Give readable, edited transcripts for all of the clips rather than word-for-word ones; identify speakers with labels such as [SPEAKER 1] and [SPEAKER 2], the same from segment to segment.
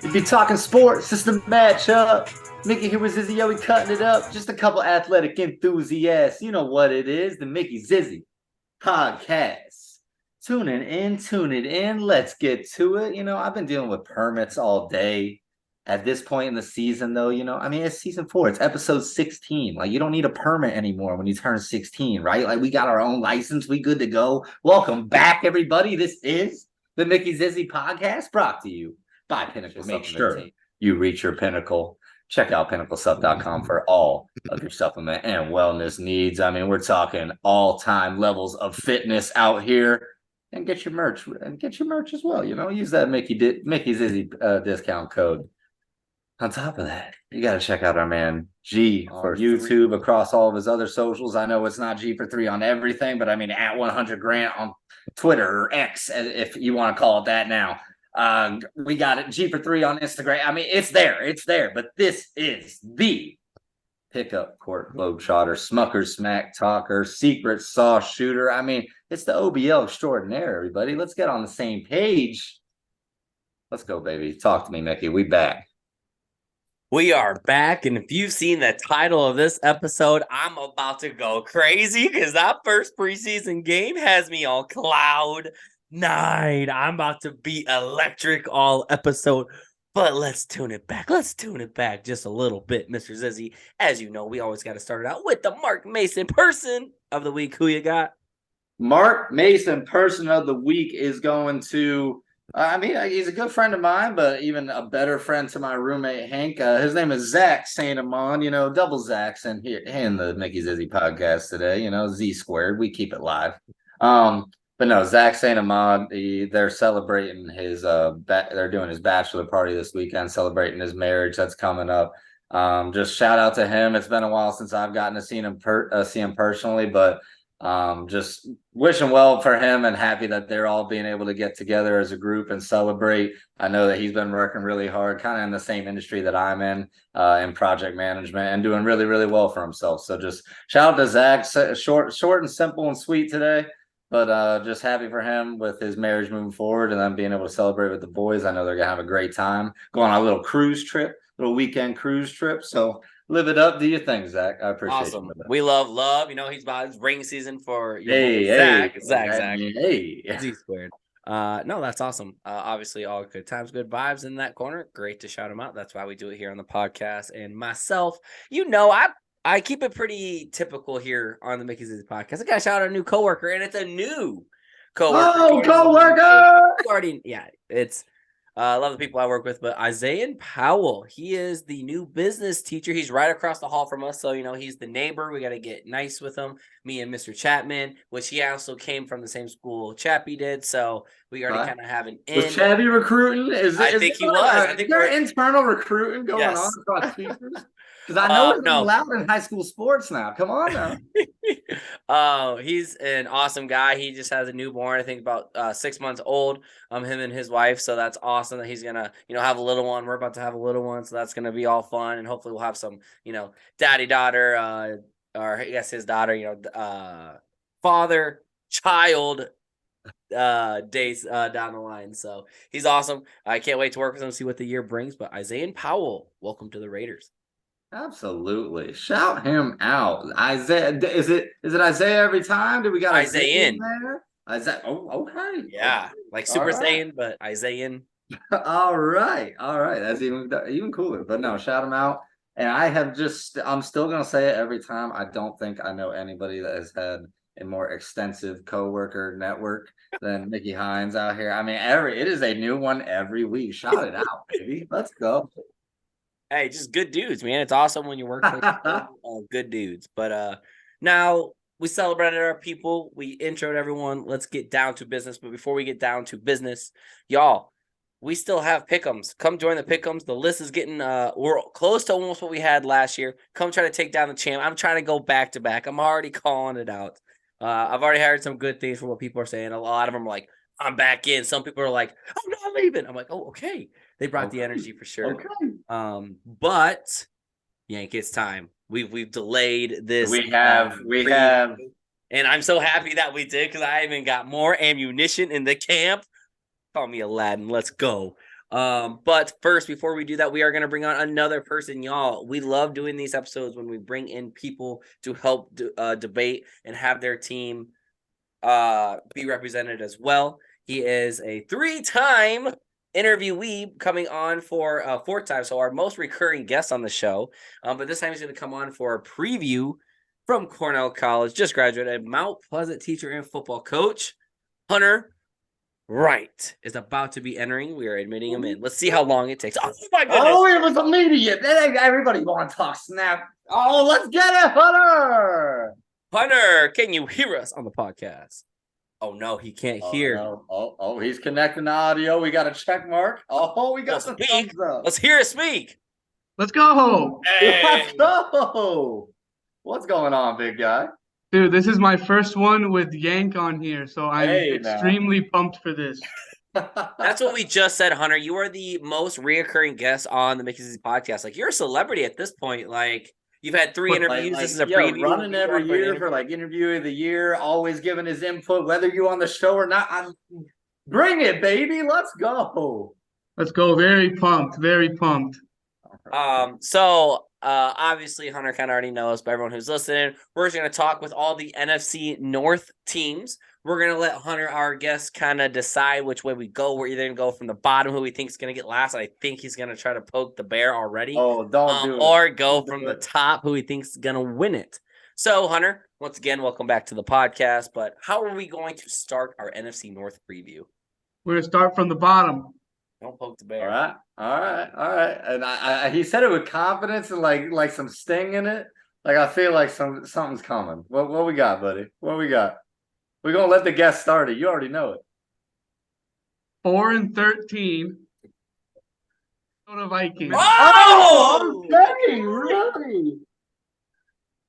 [SPEAKER 1] If you're talking sports, it's the matchup. Mickey here with Zizzy, we cutting it up. Just a couple athletic enthusiasts. You know what it is, the Mickey Zizzy podcast. Tune it in. Let's get to it. I've been dealing with permits all day. At this point in the season, though, it's season 4. It's episode 16. Like, you don't need a permit anymore when you turn 16, right? Like, we got our own license. We good to go. Welcome back, everybody. This is the Mickey Zizzy podcast, brought to you by Pinnacle. Make sure you reach your pinnacle. Check out pinnaclesup.com for all of your supplement and wellness needs. I mean, we're talking all-time levels of fitness out here. And get your merch as well. Use that Mickey Zizzy discount code. On top of that, you got to check out our man G for YouTube across all of his other socials. I know it's not G for 3 on everything, but I mean at 100 Grant on Twitter or X, if you want to call it that now. We got it G for 3 on Instagram. I mean, it's there. But this is the Pickup Court Globetrotter, Smucker Smack Talker, Secret Sauce Shooter. I mean, it's the OBL extraordinaire, everybody. Let's get on the same page. Let's go, baby. Talk to me, Mickey. We back.
[SPEAKER 2] We are back, and if you've seen the title of this episode, I'm about to go crazy because that first preseason game has me on cloud 9. I'm about to be electric all episode, but let's tune it back. Let's tune it back just a little bit, Mr. Zizzy. As you know, we always got to start it out with the Mark Mason Person of the Week. Who you got?
[SPEAKER 1] Mark Mason Person of the Week is going to... he's a good friend of mine, but even a better friend to my roommate, Hank. His name is Zach St. Amon, double Zach's in here in the Mickey Zizzy podcast today, Z squared. We keep it live. But no, Zach St. Amon, they're celebrating his, they're doing his bachelor party this weekend, celebrating his marriage that's coming up. Just shout out to him. It's been a while since I've gotten to see him personally, but just wishing well for him and happy that they're all being able to get together as a group and celebrate. I know that he's been working really hard, kind of in the same industry that I'm in project management, and doing really, really well for himself. So just shout out to Zach. Short and simple and sweet today, but just happy for him with his marriage moving forward and then being able to celebrate with the boys. I know they're gonna have a great time, go on a little weekend cruise trip. So live it up. Do your thing, Zach. I appreciate it.
[SPEAKER 2] Awesome. We love. He's about his ring season for
[SPEAKER 1] Zach.
[SPEAKER 2] Z squared. No, that's awesome. Obviously, all good times, good vibes in that corner. Great to shout him out. That's why we do it here on the podcast. And myself, I keep it pretty typical here on the Mickey Zizzy podcast. I got to shout out a new coworker, and it's a new coworker.
[SPEAKER 1] Oh, coworker!
[SPEAKER 2] Yeah, it's. I love the people I work with, but Isaiah Powell, he is the new business teacher. He's right across the hall from us. So, he's the neighbor. We got to get nice with him. Me and Mr. Chapman, which he also came from the same school Chappie did. So we already kind of have an in.
[SPEAKER 1] Was Chappie recruiting?
[SPEAKER 2] I think he was.
[SPEAKER 1] I think there internal recruiting going on across teachers? Because I know it's allowed in high school sports now. Come on now.
[SPEAKER 2] He's an awesome guy. He just has a newborn, I think about 6 months old, him and his wife. So that's awesome that he's going to, have a little one. We're about to have a little one. So that's going to be all fun. And hopefully we'll have some, daddy-daughter, or I guess his daughter, father-child days down the line. So he's awesome. I can't wait to work with him, see what the year brings. But Isaiah Powell, welcome to the Raiders.
[SPEAKER 1] Absolutely. Shout him out. Isaiah, is it Isaiah every time? Do we got
[SPEAKER 2] Isaiah in
[SPEAKER 1] there? Isaiah. Oh, okay.
[SPEAKER 2] Yeah. Like Super Saiyan, but Isaiah.
[SPEAKER 1] All right. That's even cooler. But no, shout him out. And I'm still gonna say it every time. I don't think I know anybody that has had a more extensive coworker network than Mickey Hines out here. I mean, it is a new one every week. Shout it out, baby. Let's go.
[SPEAKER 2] Hey, just good dudes, man. It's awesome when you work with good dudes. But now we celebrated our people. We introed everyone. Let's get down to business. But before we get down to business, y'all, we still have pick'ems. Come join the pick'ems. The list is getting we're close to almost what we had last year. Come try to take down the champ. I'm trying to go back to back. I'm already calling it out. I've already heard some good things from what people are saying. A lot of them are like, I'm back in. Some people are like, I'm not leaving. I'm like, oh, okay. They brought the energy for sure.
[SPEAKER 1] Okay.
[SPEAKER 2] But Yank, it's time. We've delayed this.
[SPEAKER 1] We have.
[SPEAKER 2] And I'm so happy that we did because I even got more ammunition in the camp. Call me Aladdin. Let's go. But first, before we do that, we are going to bring on another person, y'all. We love doing these episodes when we bring in people to help debate and have their team be represented as well. He is a 3-time interviewee coming on for a 4th time, so our most recurring guest on the show. But this time he's going to come on for a preview from Cornell College, just graduated, Mount Pleasant teacher and football coach, Hunter Wright is about to be entering. We are admitting him in. Let's see how long it takes. Oh my goodness!
[SPEAKER 1] Oh, it was immediate. Everybody want to talk snap. Oh, let's get it, Hunter.
[SPEAKER 2] Hunter, can you hear us on the podcast? Oh no, he can't hear.
[SPEAKER 1] No. Oh, he's connecting the audio. We got a check mark. Oh, we got some thumbs up.
[SPEAKER 2] Let's hear it speak.
[SPEAKER 3] Let's go.
[SPEAKER 2] Hey.
[SPEAKER 1] Let's go. What's going on, big guy?
[SPEAKER 3] Dude, this is my first one with Yank on here, so I'm extremely pumped for this.
[SPEAKER 2] That's what we just said, Hunter. You are the most reoccurring guest on the Mickey Zizzy podcast. Like, you're a celebrity at this point. Like, you've had 3 interviews. This is a preview.
[SPEAKER 1] Running every year for like interview of the year, always giving his input, whether you on the show or not. Bring it, baby. Let's go.
[SPEAKER 3] Let's go. Very pumped. Very pumped.
[SPEAKER 2] So obviously Hunter kind of already knows, but everyone who's listening, we're just going to talk with all the NFC North teams. We're going to let Hunter, our guest, kind of decide which way we go. We're either going to go from the bottom, who we think is going to get last. I think he's going to try to poke the bear already.
[SPEAKER 1] Oh, don't do it.
[SPEAKER 2] Or go from the top, who he thinks is going to win it. So, Hunter, once again, welcome back to the podcast. But how are we going to start our NFC North preview?
[SPEAKER 3] We're going to start from the bottom.
[SPEAKER 2] Don't poke the bear.
[SPEAKER 1] All right. And he said it with confidence and like some sting in it. Like I feel like something's coming. What we got, buddy? What we got? We're gonna let the guest start it. You already know it.
[SPEAKER 3] 4-13. Minnesota Vikings.
[SPEAKER 2] Oh!
[SPEAKER 1] Okay, really?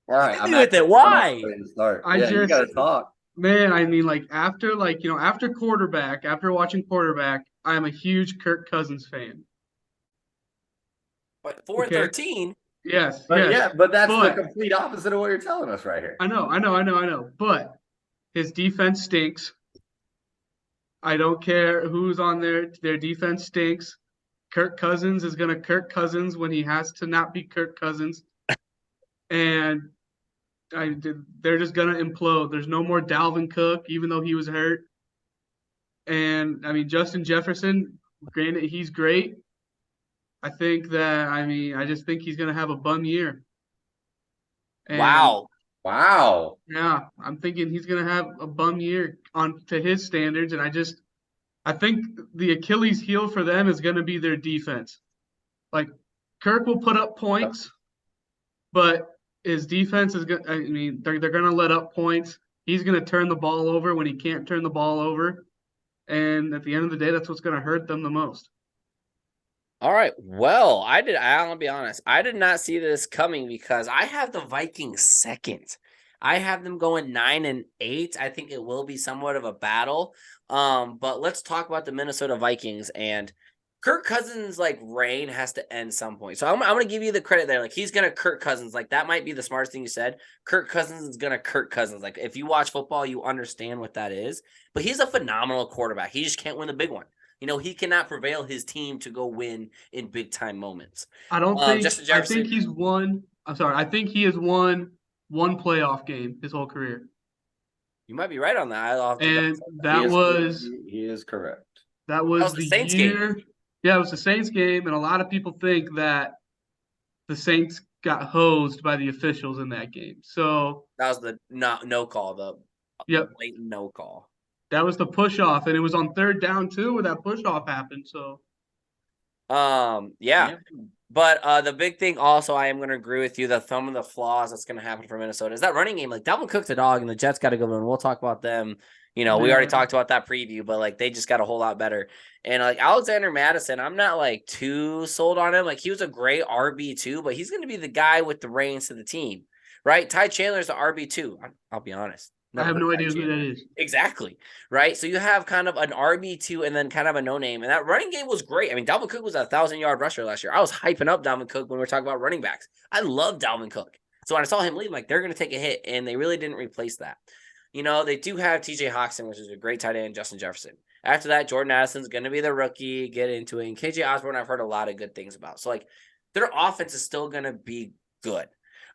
[SPEAKER 1] All right,
[SPEAKER 2] I'm with it. Why?
[SPEAKER 1] You gotta talk.
[SPEAKER 3] Man, I mean, like after watching quarterback, I'm a huge Kirk Cousins fan.
[SPEAKER 2] But 4-13.
[SPEAKER 3] Yes.
[SPEAKER 1] But that's the complete opposite of what you're telling us right here.
[SPEAKER 3] I know. But his defense stinks. I don't care who's on there. Their defense stinks. Kirk Cousins is going to Kirk Cousins when he has to not be Kirk Cousins. And they're just going to implode. There's no more Dalvin Cook, even though he was hurt. And, I mean, Justin Jefferson, granted, he's great. I just think he's going to have a bum year. And
[SPEAKER 2] Wow.
[SPEAKER 3] Yeah, I'm thinking he's going to have a bum year to his standards. And I think the Achilles heel for them is going to be their defense. Like, Kirk will put up points, but his defense is going to, they're going to let up points. He's going to turn the ball over when he can't turn the ball over. And at the end of the day, that's what's going to hurt them the most.
[SPEAKER 2] All right. Well, I'll be honest. I did not see this coming because I have the Vikings second. I have them going 9-8. I think it will be somewhat of a battle. But let's talk about the Minnesota Vikings, and Kirk Cousins' reign has to end some point. So I'm going to give you the credit there. Like, he's going to Kirk Cousins. Like, that might be the smartest thing you said. Kirk Cousins is going to Kirk Cousins. Like, if you watch football, you understand what that is. But he's a phenomenal quarterback. He just can't win the big one. He cannot prevail his team to go win in big time moments.
[SPEAKER 3] I think he's won. I'm sorry. I think he has won one playoff game his whole career.
[SPEAKER 2] You might be right on that.
[SPEAKER 1] He is correct.
[SPEAKER 3] That was the
[SPEAKER 2] Saints
[SPEAKER 3] year.
[SPEAKER 2] game.
[SPEAKER 3] Yeah, it was the Saints game, and a lot of people think that the Saints got hosed by the officials in that game. So
[SPEAKER 2] that was the no call, the blatant no call.
[SPEAKER 3] That was the push off, and it was on 3rd down too where that push off happened. So
[SPEAKER 2] yeah. But the big thing also, I am going to agree with you, some of the flaws that's going to happen for Minnesota is that running game. Like, Dalvin Cook's a dog, and the Jets got to go in. We'll talk about them. We already talked about that preview, but they just got a whole lot better. And Alexander Madison, I'm not too sold on him. Like, he was a great RB2, but he's going to be the guy with the reins to the team, right? Ty Chandler's the RB2. I'll be honest.
[SPEAKER 3] I have no idea who that is.
[SPEAKER 2] Exactly, right? So you have kind of an RB2 and then kind of a no-name. And that running game was great. I mean, Dalvin Cook was a 1,000-yard rusher last year. I was hyping up Dalvin Cook when we were talking about running backs. I love Dalvin Cook. So when I saw him leave, they're going to take a hit, and they really didn't replace that. They do have TJ Hawkinson, which is a great tight end, Justin Jefferson. After that, Jordan Addison's going to be the rookie, get into it. And KJ Osborne, I've heard a lot of good things about. So, like, their offense is still going to be good.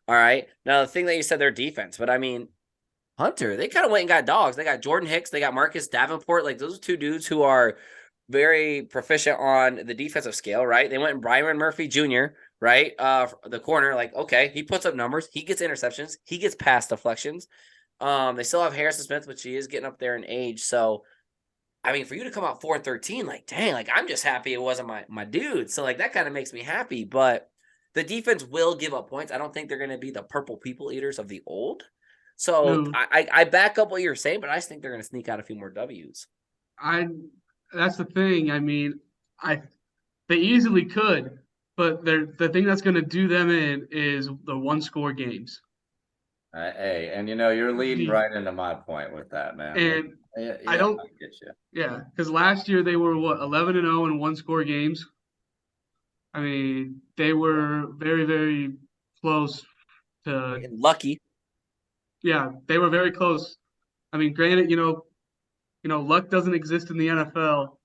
[SPEAKER 2] All right. Now, the thing that you said, their defense, but I mean, Hunter, they kind of went and got dogs. They got Jordan Hicks, they got Marcus Davenport. Like, those are two dudes who are very proficient on the defensive scale, right? They went and Byron Murphy Jr., right? The corner, like, okay, he puts up numbers, he gets interceptions, he gets pass deflections. They still have Harrison Smith, which he is getting up there in age. So, I mean, for you to come out 4-13, like, dang, like, I'm just happy it wasn't my dude. So, like, that kind of makes me happy. But the defense will give up points. I don't think they're going to be the purple people eaters of the old. So,
[SPEAKER 3] No.
[SPEAKER 2] I back up what you're saying, but I just think they're going to sneak out a few more W's.
[SPEAKER 3] That's the thing. I mean, they easily could, but the thing that's going to do them in is the one-score games.
[SPEAKER 1] Hey, and you're leading right into my point with that, man.
[SPEAKER 3] And
[SPEAKER 1] yeah,
[SPEAKER 3] I don't
[SPEAKER 1] I get you.
[SPEAKER 3] Yeah, because last year they were 11-0 in one-score games. I mean, they were very, very close to.
[SPEAKER 2] Lucky.
[SPEAKER 3] Yeah, they were very close. I mean, granted, luck doesn't exist in the NFL,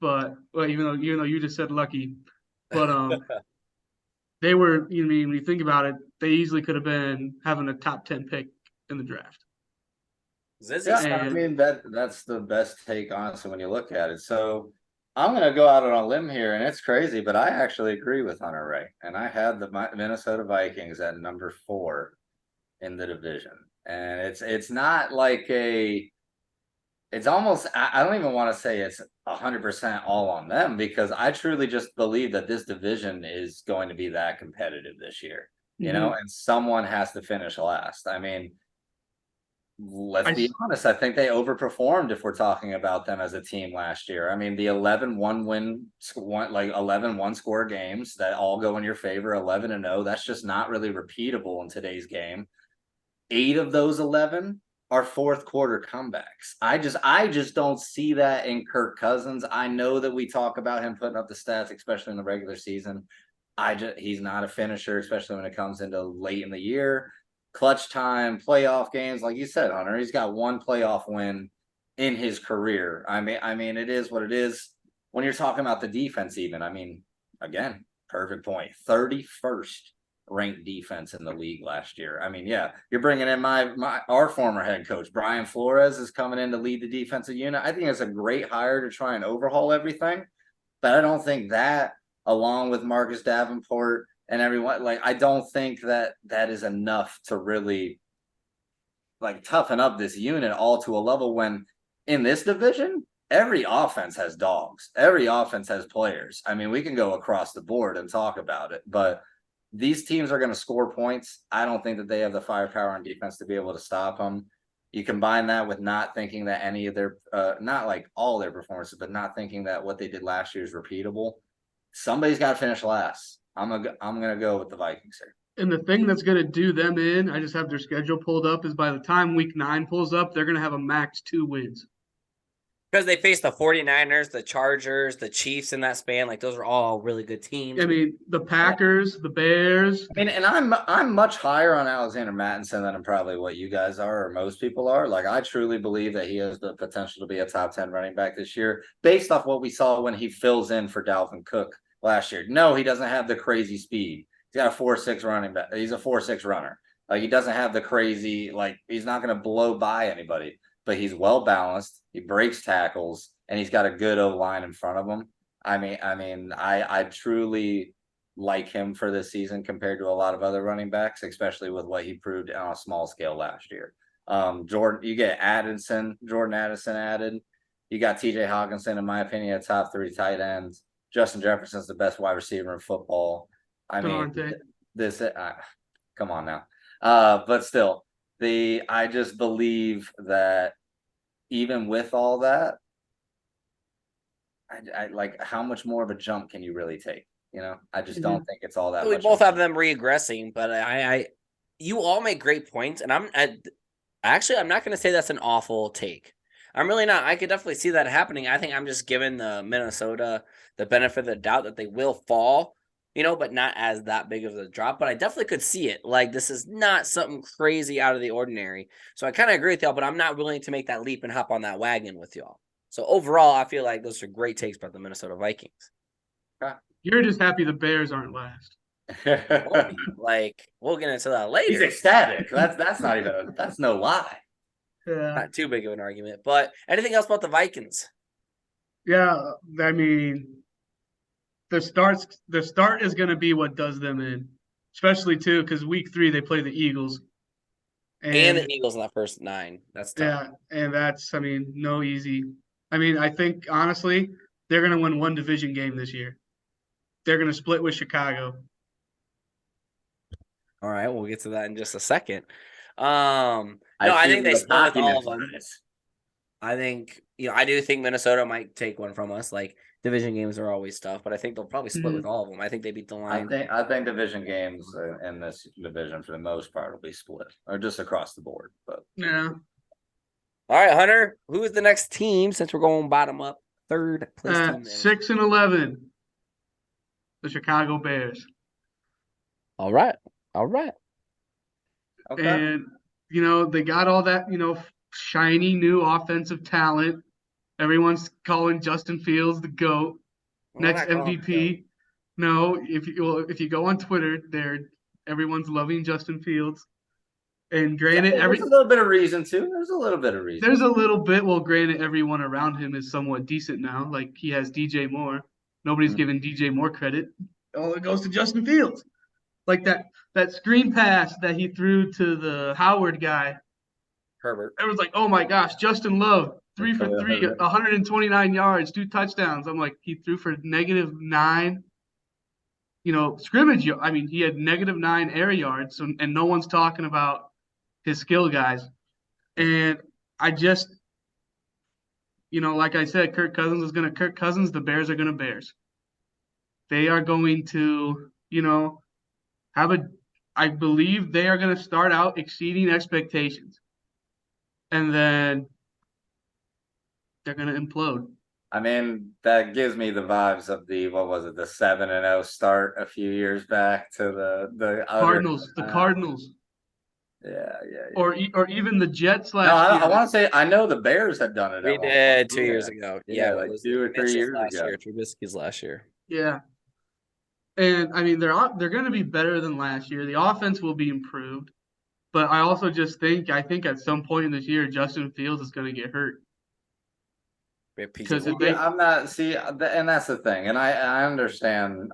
[SPEAKER 3] but even though you just said lucky, but they were. I mean, when you think about it, they easily could have been having a top 10 pick in the draft.
[SPEAKER 2] Zizzy.
[SPEAKER 1] Yeah, I mean that's the best take, honestly, when you look at it. So I'm gonna go out on a limb here, and it's crazy, but I actually agree with Hunter Wright, and I had the Minnesota Vikings at number 4 in the division, and it's not like it's almost, I don't even want to say it's 100% all on them, because I truly just believe that this division is going to be that competitive this year, and someone has to finish last. I mean, let's be honest, I think they overperformed if we're talking about them as a team last year. I mean, the 11 one-score games that all go in your favor, 11-0, that's just not really repeatable in today's game. 8 of those 11 are fourth quarter comebacks. I just don't see that in Kirk Cousins. I know that we talk about him putting up the stats, especially in the regular season. He's not a finisher, especially when it comes into late in the year. Clutch time, playoff games, like you said, Hunter, he's got one playoff win in his career. I mean, it is what it is. When you're talking about the defense, even, I mean, again, perfect point. 31st ranked defense in the league last year. I mean, yeah, you're bringing in our former head coach, Brian Flores, is coming in to lead the defensive unit. I think it's a great hire to try and overhaul everything, but I don't think that, along with Marcus Davenport and everyone, like, I don't think that is enough to really, like, toughen up this unit all to a level when in this division, every offense has dogs. Every offense has players. I mean, we can go across the board and talk about it, but these teams are going to score points. I don't think that they have the firepower on defense to be able to stop them. You combine that with not thinking that any of their, not like all their performances, but not thinking that what they did last year is repeatable. Somebody's got to finish last. I'm gonna go with the Vikings here.
[SPEAKER 3] And the thing that's gonna do them in, I just have their schedule pulled up, is by the time week 9 pulls up, they're gonna have a max 2 wins.
[SPEAKER 2] Because they face the 49ers, the Chargers, the Chiefs in that span. Like, those are all really good teams.
[SPEAKER 3] I mean, the Packers, the Bears.
[SPEAKER 1] I mean, and I'm much higher on Alexander Mattinson than probably what you guys are, or most people are. Like, I truly believe that he has the potential to be a top 10 running back this year, based off what we saw when he fills in for Dalvin Cook last year. No, he doesn't have the crazy speed. He's got a 4.6 running back. He's a 4.6 runner. Like, he doesn't have the crazy, like, he's not going to blow by anybody, but he's well balanced. He breaks tackles, and he's got a good O-line in front of him. I truly like him for this season compared to a lot of other running backs, especially with what he proved on a small scale last year. You get Jordan Addison added. You got TJ Hawkinson, in my opinion, a top 3 tight ends. Justin Jefferson's the best wide receiver in football. I mean, come on now. But still, I just believe that even with all that, I like, how much more of a jump can you really take? I just don't think it's all that
[SPEAKER 2] we
[SPEAKER 1] much.
[SPEAKER 2] both have them regressing, but you all make great points, and I'm not going to say that's an awful take. I'm really not. I could definitely see that happening. I think I'm just giving the Minnesota the benefit of the doubt that they will fall, but not as that big of a drop. But I definitely could see it. Like, this is not something crazy out of the ordinary. So I kind of agree with y'all, but I'm not willing to make that leap and hop on that wagon with y'all. So overall, I feel like those are great takes about the Minnesota Vikings.
[SPEAKER 3] You're just happy the Bears aren't last.
[SPEAKER 2] Like, we'll get into that
[SPEAKER 1] He's
[SPEAKER 2] later.
[SPEAKER 1] ecstatic. That's not even that's no lie.
[SPEAKER 3] Yeah.
[SPEAKER 2] Not too big of an argument. But anything else about the Vikings?
[SPEAKER 3] Yeah, I mean, the start is going to be what does them in, especially too because week 3 they play the Eagles,
[SPEAKER 2] And
[SPEAKER 3] and
[SPEAKER 2] the Eagles in that first 9. That's tough.
[SPEAKER 3] yeah, and that's I mean no easy. I mean I think honestly they're going to win one division game this year. They're going to split with Chicago.
[SPEAKER 2] All right, we'll get to that in just a second. No,
[SPEAKER 1] I
[SPEAKER 2] I think they
[SPEAKER 1] the
[SPEAKER 2] split with all of
[SPEAKER 1] cockiness
[SPEAKER 2] them.
[SPEAKER 1] this.
[SPEAKER 2] I think, I do think Minnesota might take one from us. Like, division games are always tough, but I think they'll probably split with all of them. I think they beat the Lions.
[SPEAKER 1] I think division games in this division for the most part will be split or just across the board. But
[SPEAKER 3] Yeah.
[SPEAKER 2] All right, Hunter, who is the next team since we're going bottom up? Third place team.
[SPEAKER 3] 6-11, the Chicago Bears.
[SPEAKER 2] All right.
[SPEAKER 1] okay.
[SPEAKER 3] And they got all that shiny new offensive talent. Everyone's calling Justin Fields the GOAT, next MVP. No, if you go on Twitter, everyone's loving Justin Fields. And granted,
[SPEAKER 1] there's a little bit of reason too. There's a little bit of reason.
[SPEAKER 3] There's a little bit. Well, granted, everyone around him is somewhat decent now. Like he has DJ Moore. Nobody's giving DJ Moore credit. All it goes to Justin Fields. Like that screen pass that he threw to the Howard guy.
[SPEAKER 2] Herbert.
[SPEAKER 3] It was like, oh my gosh, Justin Love, 3 for 3, 129 yards, 2 touchdowns. I'm like, he threw for -9. Scrimmage. I mean, he had -9 air yards, and no one's talking about his skill guys. And I just, like I said, Kirk Cousins is going to Kirk Cousins. The Bears are going to Bears. They are going to, I believe they are going to start out exceeding expectations. And then they're going to implode.
[SPEAKER 1] I mean, that gives me the vibes of the 7-0 start a few years back to the
[SPEAKER 3] Cardinals. The Cardinals.
[SPEAKER 1] Yeah.
[SPEAKER 3] Or even the Jets last
[SPEAKER 1] year.
[SPEAKER 3] I
[SPEAKER 1] want to say I know the Bears had done it.
[SPEAKER 2] We did 2 years ago. Yeah,
[SPEAKER 1] like 2 or 3 years
[SPEAKER 2] last
[SPEAKER 1] ago.
[SPEAKER 2] Year, Trubisky's last year.
[SPEAKER 3] Yeah. And I mean, they're going to be better than last year. The offense will be improved. But I also just think at some point in this year, Justin Fields is going to get hurt.
[SPEAKER 2] Because
[SPEAKER 1] I'm not and that's the thing, and I understand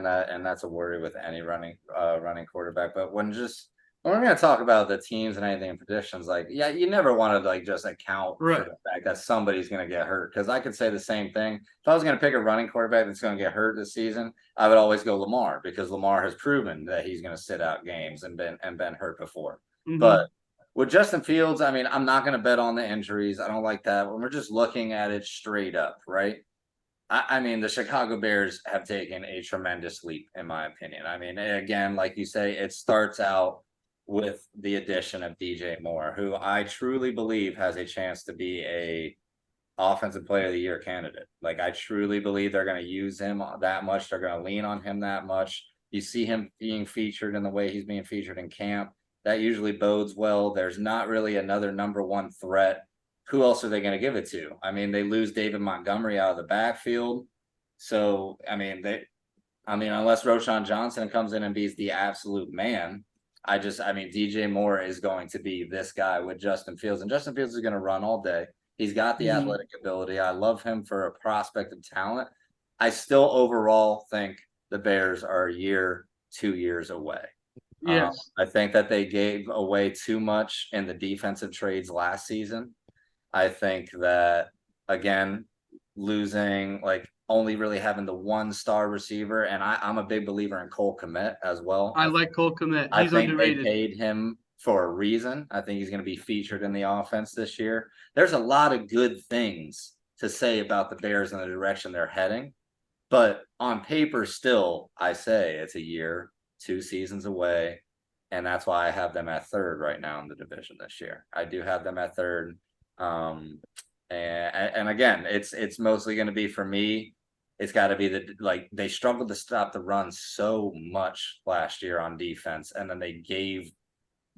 [SPEAKER 1] that, and that's a worry with any running quarterback. But when we're going to talk about the teams and anything in predictions, you never want to just account for the fact that somebody's going to get hurt. Because I could say the same thing. If I was going to pick a running quarterback that's going to get hurt this season, I would always go Lamar, because Lamar has proven that he's going to sit out games and been hurt before. Mm-hmm. But with Justin Fields, I mean, I'm not going to bet on the injuries. I don't like that. When we're just looking at it straight up, right? I mean, the Chicago Bears have taken a tremendous leap, in my opinion. I mean, again, like you say, it starts out with the addition of DJ Moore, who I truly believe has a chance to be a offensive player of the year candidate. Like, I truly believe they're going to use him that much. They're going to lean on him that much. You see him being featured in the way he's being featured in camp. That usually bodes well. There's not really another number one threat. Who else are they going to give it to? I mean, they lose David Montgomery out of the backfield. So, I mean, unless Roschon Johnson comes in and be the absolute man, DJ Moore is going to be this guy with Justin Fields. And Justin Fields is going to run all day. He's got the athletic ability. I love him for a prospect of talent. I still overall think the Bears are 2 years away.
[SPEAKER 3] Yes.
[SPEAKER 1] I think that they gave away too much in the defensive trades last season. I think that, again, losing, only really having the 1-star receiver, and I'm a big believer in Cole Kmet as well.
[SPEAKER 3] I like Cole Kmet. He's underrated.
[SPEAKER 1] They paid him for a reason. I think he's going to be featured in the offense this year. There's a lot of good things to say about the Bears and the direction they're heading, but on paper, still, I say it's a year, 2 seasons away, and that's why I have them at third right now in the division this year. I do have them at third, and again, it's mostly going to be, for me, it's got to be they struggled to stop the run so much last year on defense, and then they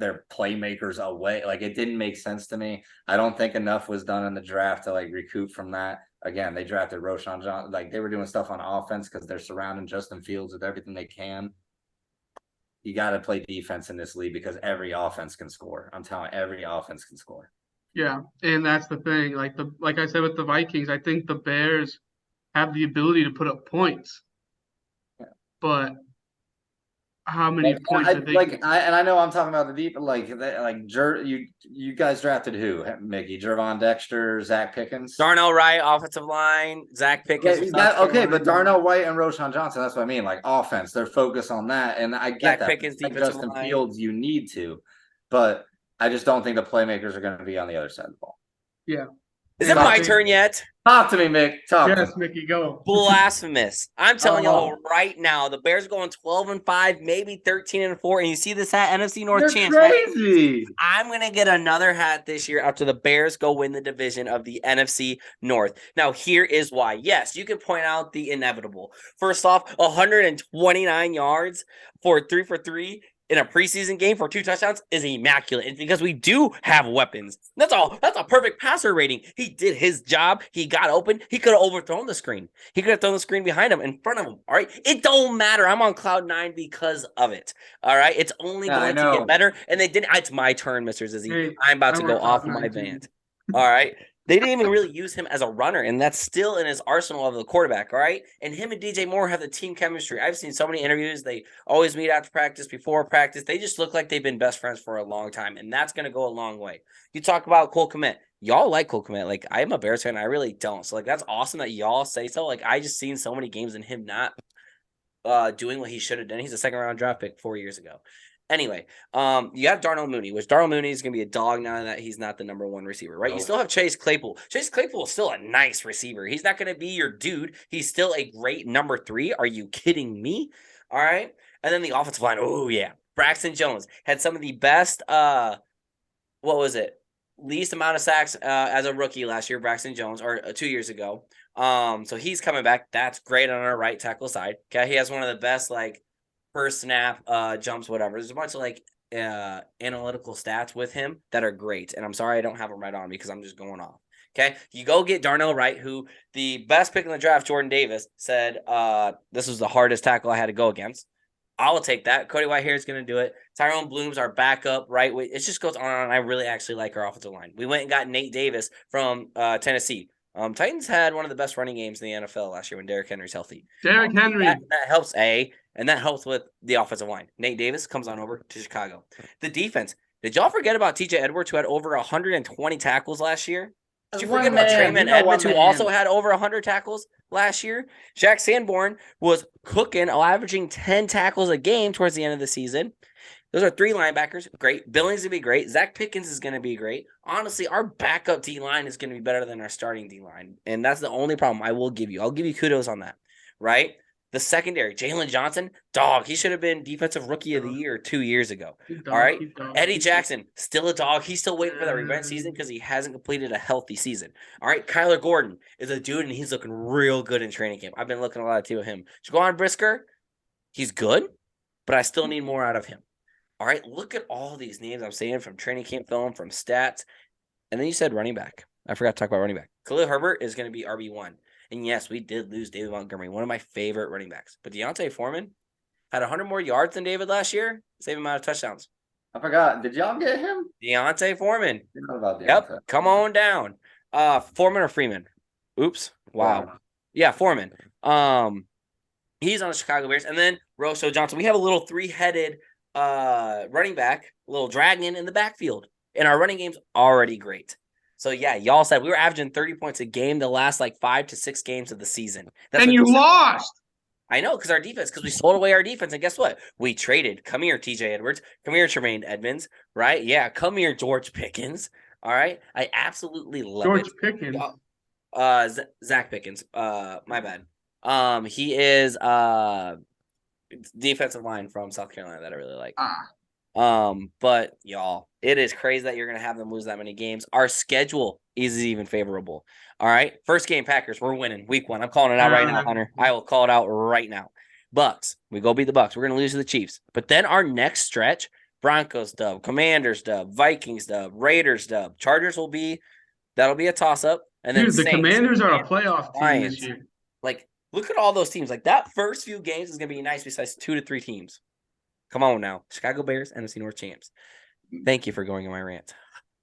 [SPEAKER 1] their playmakers away. Like it didn't make sense to me. I don't think enough was done in the draft to like recoup from that. Again, they drafted Roshan Johnson. Like they were doing stuff on offense because they're surrounding Justin Fields with everything they can. You got to play defense in this league because every offense can score. I'm telling you, every offense can score.
[SPEAKER 3] Yeah, and that's the thing. Like I said with the Vikings, I think the Bears have the ability to put up points, but how many points are they?
[SPEAKER 1] I know I'm talking about the deep, you guys drafted who? Mickey, Jervon Dexter, Zach Pickens,
[SPEAKER 2] Darnell Wright, offensive line, Zach Pickens.
[SPEAKER 1] Okay, but Darnell Wright and Roshan Johnson, that's what I mean. Like offense, they're focused on that, and I get
[SPEAKER 2] Zach
[SPEAKER 1] that.
[SPEAKER 2] Pickens,
[SPEAKER 1] like
[SPEAKER 2] defensive
[SPEAKER 1] Justin
[SPEAKER 2] line.
[SPEAKER 1] Fields, you need to, but I just don't think the playmakers are going to be on the other side of the ball.
[SPEAKER 3] Yeah.
[SPEAKER 2] Is it my turn yet?
[SPEAKER 1] Talk to me, Mick.
[SPEAKER 3] Yes, Mickey, go.
[SPEAKER 2] Blasphemous. I'm telling y'all right now, the Bears are going 12-5, maybe 13-4, and you see this hat, NFC North
[SPEAKER 1] You're
[SPEAKER 2] chance.
[SPEAKER 1] crazy.
[SPEAKER 2] Right? I'm going to get another hat this year after the Bears go win the division of the NFC North. Now, here is why. Yes, you can point out the inevitable. First off, 129 yards for 3 for 3 in a preseason game for 2 touchdowns is immaculate. It's because we do have weapons. That's all. That's a perfect passer rating. He did his job. He got open. He could have overthrown the screen. He could have thrown the screen behind him, in front of him. All right. It don't matter. I'm on cloud 9 because of it. All right. It's only going to get better. And they didn't. It's my turn, Mr. Zizzy. Hey, I'm about to go off my vent. All right. They didn't even really use him as a runner, and that's still in his arsenal of the quarterback, all right? And him and DJ Moore have the team chemistry. I've seen so many interviews. They always meet after practice, before practice. They just look like they've been best friends for a long time, and that's going to go a long way. You talk about Cole Kmet. Y'all like Cole Kmet. Like, I'm a Bears fan. I really don't. So, like, that's awesome that y'all say so. Like, I just seen so many games in him not doing what he should have done. He's a second-round draft pick 4 years ago. Anyway, you have Darnell Mooney, which Darnell Mooney is going to be a dog now that he's not the number 1 receiver, right? You still have Chase Claypool. Chase Claypool is still a nice receiver. He's not going to be your dude. He's still a great number 3. Are you kidding me? All right. And then the offensive line. Oh, yeah. Braxton Jones had some of the best, least amount of sacks as a rookie last year, Braxton Jones, or 2 years ago. So he's coming back. That's great on our right tackle side. Okay. He has one of the best, per snap, jumps, whatever. There's a bunch of analytical stats with him that are great. And I'm sorry I don't have them right on because I'm just going off. Okay. You go get Darnell Wright, who the best pick in the draft, Jordan Davis, said this was the hardest tackle I had to go against. I will take that. Cody Whitehair is going to do it. Tyrone Bloom's our backup, right? It just goes on and on. I really actually like our offensive line. We went and got Nate Davis from Tennessee. Titans had one of the best running games in the NFL last year when Derrick Henry's healthy.
[SPEAKER 3] Derrick Henry.
[SPEAKER 2] That helps, and that helps with the offensive line. Nate Davis comes on over to Chicago. The defense. Did y'all forget about TJ Edwards, who had over 120 tackles last year? Did you forget about Trayman Edmonds, who also had over 100 tackles last year? Jack Sanborn was cooking, averaging 10 tackles a game towards the end of the season. Those are 3 linebackers. Great. Billings is going to be great. Zach Pickens is going to be great. Honestly, our backup D-line is going to be better than our starting D-line. And that's the only problem I will give you. I'll give you kudos on that, right? The secondary, Jalen Johnson, dog. He should have been Defensive Rookie of the Year 2 years ago. All right? Eddie Jackson, still a dog. He's still waiting for that revenge season because he hasn't completed a healthy season. All right? Kyler Gordon is a dude, and he's looking real good in training camp. I've been looking a lot of him. Jaquan Brisker, he's good, but I still need more out of him. All right? Look at all these names I'm saying from training camp film, from stats. And then you said running back. I forgot to talk about running back. Khalil Herbert is going to be RB1. And yes, we did lose David Montgomery, one of my favorite running backs. But Deontay Foreman had 100 more yards than David last year, same amount of touchdowns.
[SPEAKER 1] I forgot. Did y'all get him?
[SPEAKER 2] Deontay Foreman.
[SPEAKER 1] About Deontay.
[SPEAKER 2] Yep. Come on down. Foreman or Freeman? Oops. Wow. Yeah, Foreman. He's on the Chicago Bears. And then Rosso Johnson. We have a little 3-headed running back, a little dragon in the backfield. And our running game's already great. So, yeah, y'all said we were averaging 30 points a game the last 5 to 6 games of the season.
[SPEAKER 3] And you lost.
[SPEAKER 2] I know, because we sold away our defense. And guess what? We traded. Come here, TJ Edwards. Come here, Tremaine Edmonds. Right? Yeah, come here, George Pickens. All right? I absolutely love
[SPEAKER 3] George Pickens.
[SPEAKER 2] Zach Pickens. My bad. He is defensive line from South Carolina that I really like. But y'all, it is crazy that you're gonna have them lose that many games. Our schedule is even favorable. All right, first game Packers, we're winning week 1. I'm calling it out right now, Hunter. I will call it out right now. Bucks, we go beat the Bucks. We're gonna lose to the Chiefs, but then our next stretch: Broncos dub, Commanders dub, Vikings dub, Raiders dub. Chargers that'll be a toss up. And then
[SPEAKER 3] Dude, the
[SPEAKER 2] Saints,
[SPEAKER 3] Commanders are a
[SPEAKER 2] Panthers,
[SPEAKER 3] playoff team
[SPEAKER 2] Lions.
[SPEAKER 3] this year.
[SPEAKER 2] Like, look at all those teams. Like, that first few games is going to be nice besides 2 to 3 teams. Come on now. Chicago Bears, NFC North champs. Thank you for going on my rant.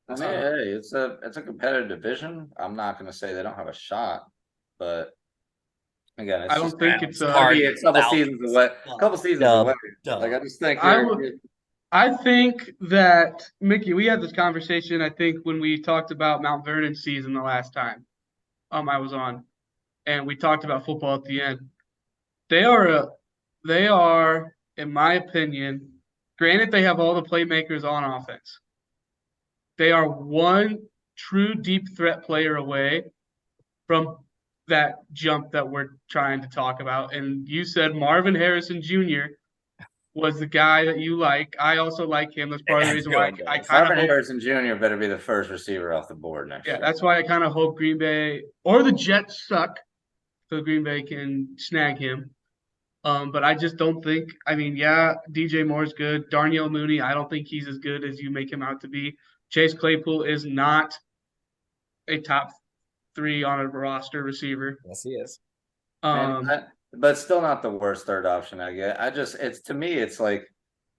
[SPEAKER 1] I mean, hey, it's a competitive division. I'm not going to say they don't have a shot, but again, it's
[SPEAKER 3] I don't think it's
[SPEAKER 2] hard.
[SPEAKER 1] a couple seasons away. Like, I just think
[SPEAKER 3] I think that, Mickey, we had this conversation, I think, when we talked about Mount Vernon's season the last time I was on, and we talked about football at the end. They are, in my opinion, granted they have all the playmakers on offense. They are one true deep threat player away from that jump that we're trying to talk about. And you said Marvin Harrison Jr. was the guy that you like. I also like him. That's part of the reason why I kind of
[SPEAKER 1] Marvin Harrison Jr. better be the first receiver off the board next year.
[SPEAKER 3] Yeah, that's why I kind of hope Green Bay or the Jets suck so Green Bay can snag him. But I just don't think – I mean, yeah, DJ Moore's good. Darnell Mooney, I don't think he's as good as you make him out to be. Chase Claypool is not a top 3 on a roster receiver.
[SPEAKER 2] Yes, he is.
[SPEAKER 1] But still not the worst third option I get. To me, it's like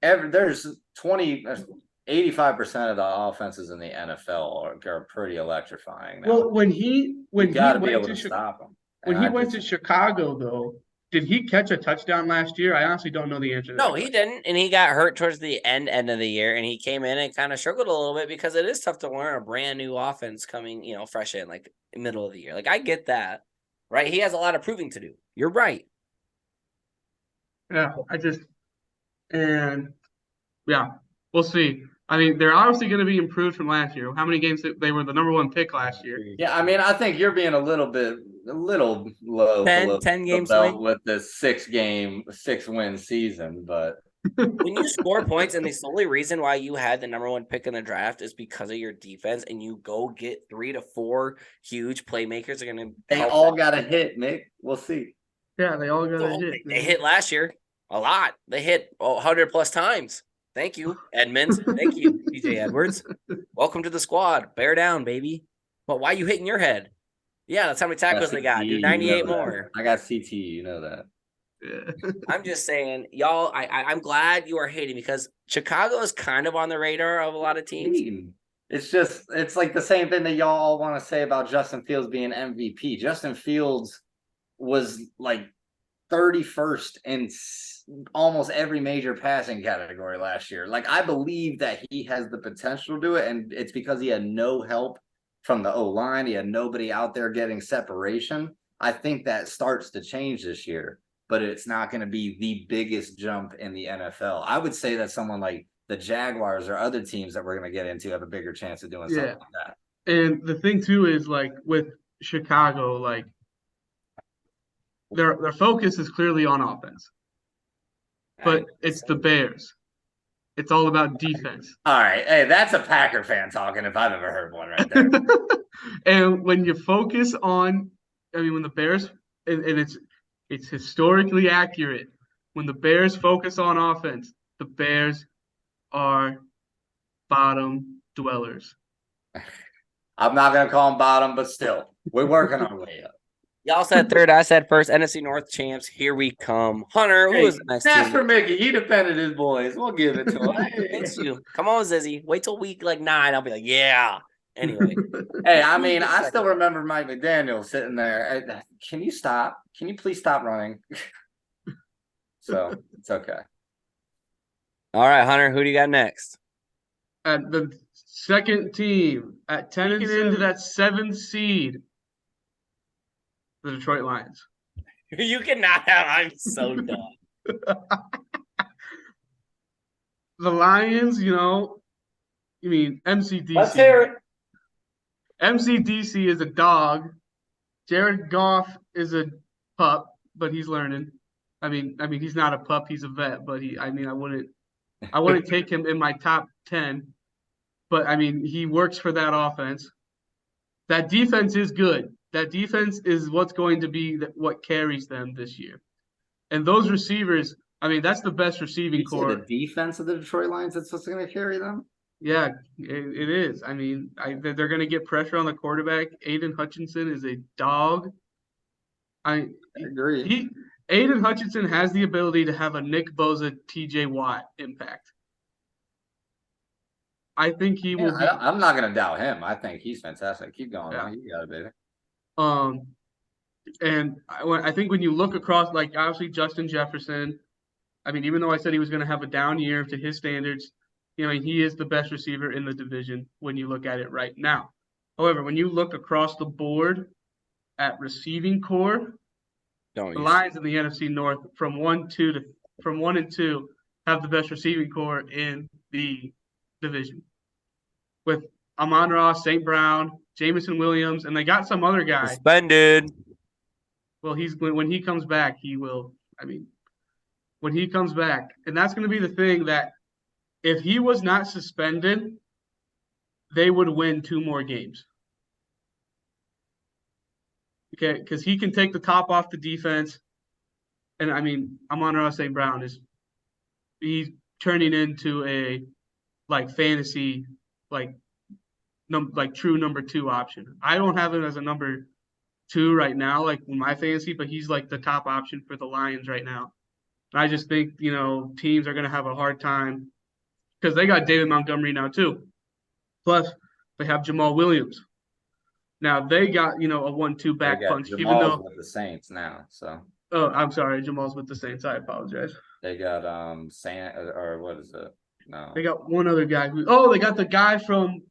[SPEAKER 1] there's 85% of the offenses in the NFL are pretty electrifying now.
[SPEAKER 3] Well, when he went to
[SPEAKER 1] stop him.
[SPEAKER 3] When he went to Chicago, though, did he catch a touchdown last year? I honestly don't know the answer to that.
[SPEAKER 2] No, he didn't, and he got hurt towards the end of the year, and he came in and kind of struggled a little bit because it is tough to learn a brand new offense coming, fresh in, like, middle of the year. Like, I get that, right? He has a lot of proving to do. You're right.
[SPEAKER 3] Yeah, we'll see. I mean, they're obviously going to be improved from last year. How many games they were the number 1 pick last year?
[SPEAKER 1] Yeah, I mean, I think you're being a little low
[SPEAKER 2] 10 games
[SPEAKER 1] with the 6-win season, but
[SPEAKER 2] when you score points and the solely reason why you had the number 1 pick in the draft is because of your defense, and you go get 3 to 4 huge playmakers are going to.
[SPEAKER 1] They all got a hit, Nick. We'll see.
[SPEAKER 3] Yeah, they all got a hit.
[SPEAKER 2] They hit last year a lot. They hit 100 plus times. Thank you, Edmonds. Thank you, DJ Edwards. Welcome to the squad. Bear down, baby. But why are you hitting your head? Yeah, that's how many tackles they got. Do 98 more.
[SPEAKER 1] I got CT. You know that.
[SPEAKER 3] Yeah.
[SPEAKER 2] I'm just saying, y'all, I'm glad you are hating because Chicago is kind of on the radar of a lot of teams.
[SPEAKER 1] It's like the same thing that y'all all want to say about Justin Fields being MVP. Justin Fields was like 31st in almost every major passing category last year. Like, I believe that he has the potential to do it, and it's because he had no help from the O-line. He had nobody out there getting separation. I think that starts to change this year, but it's not going to be the biggest jump in the NFL. I would say that someone like the Jaguars or other teams that we're going to get into have a bigger chance of doing something like that.
[SPEAKER 3] And the thing, too, is, like, with Chicago, like, their focus is clearly on offense. But it's the Bears. It's all about defense.
[SPEAKER 1] All right. Hey, that's a Packer fan talking if I've ever heard one right there.
[SPEAKER 3] And when you focus on, when the Bears, and it's historically accurate, when the Bears focus on offense, the Bears are bottom dwellers.
[SPEAKER 1] I'm not going to call them bottom, but still, we're working our way up.
[SPEAKER 2] Y'all said third, I said first. NFC North champs, here we come. Hunter, who is the next team?
[SPEAKER 1] That's for Mickey. He defended his boys. We'll give it to him.
[SPEAKER 2] It's you. Come on, Zizzy. Wait till week 9. I'll be like, yeah. Anyway.
[SPEAKER 1] Hey, I still remember Mike McDaniel sitting there. Can you stop? Can you please stop running? So, it's okay.
[SPEAKER 2] All right, Hunter, who do you got next?
[SPEAKER 3] At the second team, at 10 and into that 7th seed, the Detroit Lions.
[SPEAKER 2] You cannot have. I'm so done.
[SPEAKER 3] The Lions, MCDC.
[SPEAKER 1] Let's hear it.
[SPEAKER 3] MCDC is a dog. Jared Goff is a pup, but he's learning. He's not a pup. He's a vet, but I wouldn't take him in my top 10. But he works for that offense. That defense is good. That defense is what's going to be what carries them this year. And those receivers I mean, that's the best receiving
[SPEAKER 1] You say
[SPEAKER 3] core.
[SPEAKER 1] the defense of the Detroit Lions that's what's going to carry them?
[SPEAKER 3] Yeah, it is. I mean, they're going to get pressure on the quarterback. Aiden Hutchinson is a dog. I
[SPEAKER 1] I agree.
[SPEAKER 3] Aiden Hutchinson has the ability to have a Nick Bosa, T.J. Watt impact. I think he will be.
[SPEAKER 1] I'm not going to doubt him. I think he's fantastic. Keep going,
[SPEAKER 3] Yeah.
[SPEAKER 1] though. You got it, baby.
[SPEAKER 3] And I think when you look across, like obviously Justin Jefferson, I mean, even though I said he was going to have a down year to his standards, you know, he is the best receiver in the division when you look at it right now. However, when you look across the board at receiving core, the Lions in the NFC North from 1 and 2 have the best receiving core in the division with Amon-Ra, St. Brown, Jameson Williams, and they got some other guy.
[SPEAKER 2] Suspended.
[SPEAKER 3] Well, when he comes back, he will. I mean, when he comes back, and that's going to be the thing that if he was not suspended, they would win 2 more games. Okay, because he can take the top off the defense, and I mean, Amon-Ra St. Brown he's turning into a fantasy like true number 2 option. I don't have him as a number 2 right now, like in my fantasy, but he's like the top option for the Lions right now. And I just think, you know, teams are going to have a hard time because they got David Montgomery now too. Plus, they have Jamal Williams. Now they got, you know, a 1-2 back punch.
[SPEAKER 1] Jamal's
[SPEAKER 3] even though
[SPEAKER 1] with the Saints now, so.
[SPEAKER 3] Oh, I'm sorry, Jamal's with the Saints. I apologize.
[SPEAKER 1] They got or what is it? No.
[SPEAKER 3] They got one other guy they got the guy from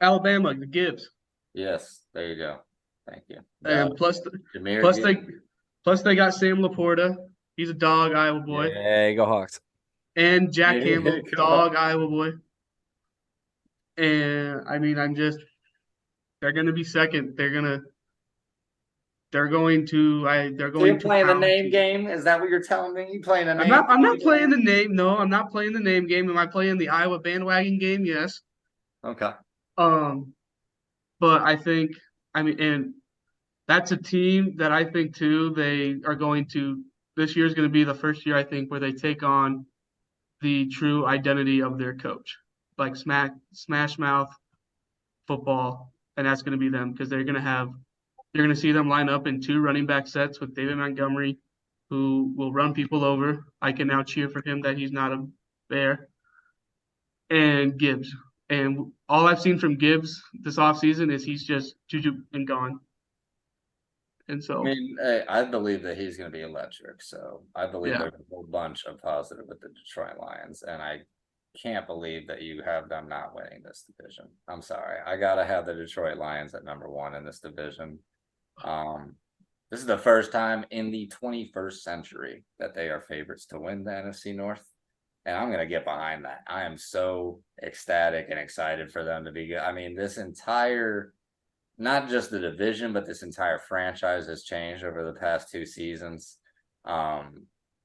[SPEAKER 3] Alabama, the Gibbs.
[SPEAKER 1] Yes, there you go. Thank you.
[SPEAKER 3] And plus they got Sam Laporta. He's a dog, Iowa boy.
[SPEAKER 2] Yeah, go Hawks.
[SPEAKER 3] And Jack Campbell, dog, Iowa boy. And I mean, they're gonna be second. They're going to
[SPEAKER 1] You're playing the name game? Is that what you're telling me? You playing the name?
[SPEAKER 3] I'm not playing the name. No, I'm not playing the name game. Am I playing the Iowa bandwagon game? Yes.
[SPEAKER 1] Okay.
[SPEAKER 3] But I think, and that's a team that I think too, they are this year is going to be the first year, I think, where they take on the true identity of their coach, like smash mouth football. And that's going to be them because you're going to see them line up in 2 running back sets with David Montgomery, who will run people over. I can now cheer for him that he's not a Bear. And Gibbs. And all I've seen from Gibbs this offseason is he's just juju and gone. And so,
[SPEAKER 1] I mean, I believe that he's going to be electric. So I believe there's a whole bunch of positive with the Detroit Lions, and I can't believe that you have them not winning this division. I'm sorry. I got to have the Detroit Lions at number 1 in this division. This is the first time in the 21st century that they are favorites to win the NFC North. And I'm going to get behind that. I am so ecstatic and excited for them to be good. I mean, this entire, not just the division, but this entire franchise has changed over the past 2 seasons. I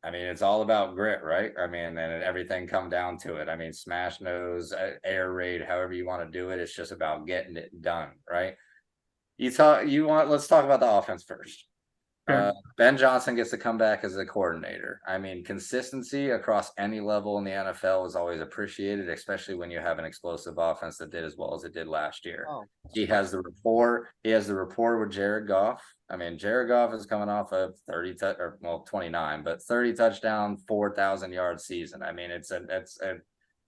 [SPEAKER 1] mean, it's all about grit, right? I mean, and everything come down to it. I mean, smash nose, air raid, however you want to do it. It's just about getting it done, right? Let's talk about the offense first. Ben Johnson gets to come back as a coordinator. I mean, consistency across any level in the NFL is always appreciated, especially when you have an explosive offense that did as well as it did last year. He has the rapport. He has the rapport with Jared Goff. I mean, Jared Goff is coming off a 29, but 30 touchdown, 4,000 yard season. I mean,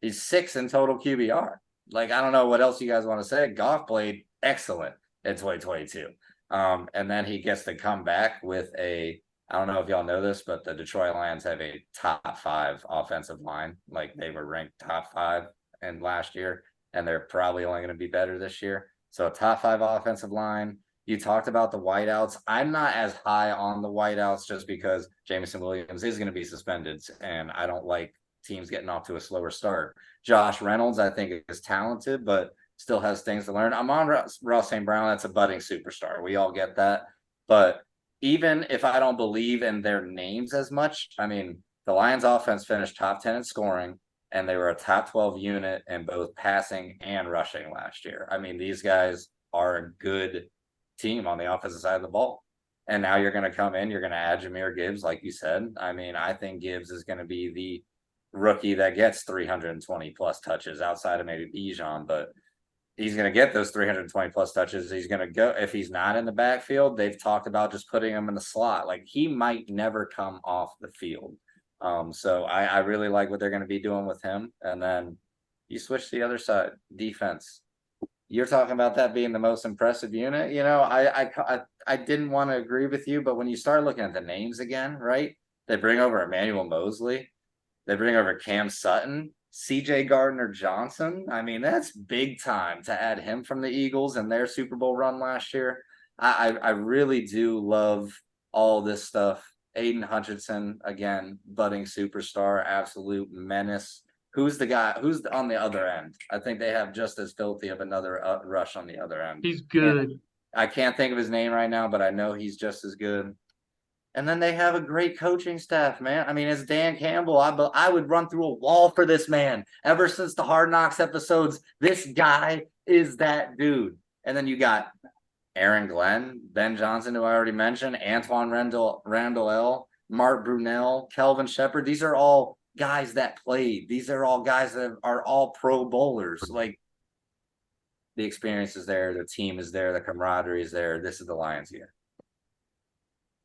[SPEAKER 1] he's 6 in total QBR. Like, I don't know what else you guys want to say. Goff played excellent in 2022. And then he gets to come back with I don't know if y'all know this, but the Detroit Lions have a top 5 offensive line. Like, they were ranked top 5 in last year, and they're probably only going to be better this year. So top 5 offensive line. You talked about the wideouts. I'm not as high on the wideouts just because Jameson Williams is going to be suspended, and I don't like teams getting off to a slower start. Josh Reynolds, I think, is talented, but still has things to learn. Amon-Ra St. Brown, that's a budding superstar. We all get that. But even if I don't believe in their names as much, I mean, the Lions offense finished top 10 in scoring, and they were a top 12 unit in both passing and rushing last year. I mean, these guys are a good team on the offensive side of the ball. And now you're going to come in, you're going to add Jahmyr Gibbs, like you said. I mean, I think Gibbs is going to be the rookie that gets 320 plus touches outside of maybe Bijan, but he's going to get those 320 plus touches. He's going to go, if he's not in the backfield, they've talked about just putting him in the slot. Like, he might never come off the field. So I really like what they're going to be doing with him. And then you switch to the other side, defense. You're talking about that being the most impressive unit. You know, I didn't want to agree with you, but when you start looking at the names again, right? They bring over Emmanuel Mosley. They bring over Cam Sutton, CJ Gardner-Johnson. I mean, that's big time to add him from the Eagles and their Super Bowl run last year. I really do love all this stuff. Aiden Hutchinson, again, budding superstar, absolute menace. Who's the guy? Who's on the other end? I think they have just as filthy of another rush on the other end.
[SPEAKER 3] He's good.
[SPEAKER 1] And I can't think of his name right now, but I know he's just as good. And then they have a great coaching staff, man. I mean, it's Dan Campbell. I would run through a wall for this man. Ever since the Hard Knocks episodes, this guy is that dude. And then you got Aaron Glenn, Ben Johnson, who I already mentioned, Antoine Randall L, Mark Brunell, Kelvin Shepard. These are all guys that played. These are all guys that are all pro bowlers. Like, the experience is there, the team is there, the camaraderie is there. This is the Lions year.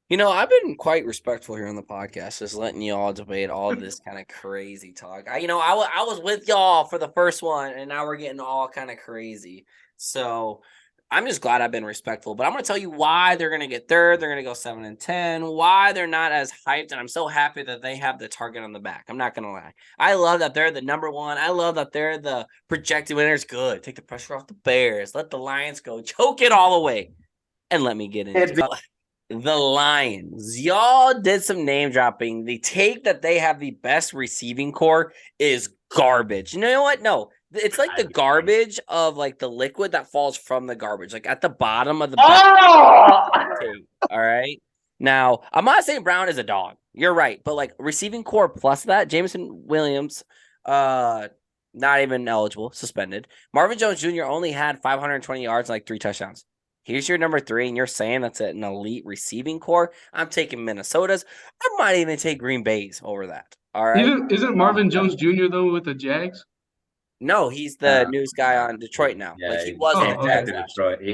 [SPEAKER 2] You know, I've been quite respectful here on the podcast, just letting you all debate all this kind of crazy talk. I was with y'all for the first one, and now we're getting all kind of crazy. So I'm just glad I've been respectful. But I'm going to tell you why they're going to get third. They're going to go 7-10. Why they're not as hyped, and I'm so happy that they have the target on the back. I'm not going to lie. I love that they're the number one. I love that they're the projected winners. Good. Take the pressure off the Bears. Let the Lions go. Choke it all away. And let me get into it. The Lions. Y'all did some name dropping. The take that they have the best receiving core is garbage. You know what? No. It's like the garbage of like the liquid that falls from the garbage, like at the bottom of the tape. All right. Now, I'm not saying Brown is a dog. You're right. But like receiving core plus that, Jameson Williams, not even eligible, suspended. Marvin Jones Jr. only had 520 yards and like 3 touchdowns. Here's your number 3, and you're saying that's an elite receiving core. I'm taking Minnesota's. I might even take Green Bay's over that. All right.
[SPEAKER 3] Isn't Marvin Jones Jr. though with the Jags?
[SPEAKER 2] No, he's the news guy on Detroit now.
[SPEAKER 1] Yeah,
[SPEAKER 2] like he wasn't
[SPEAKER 1] Detroit. He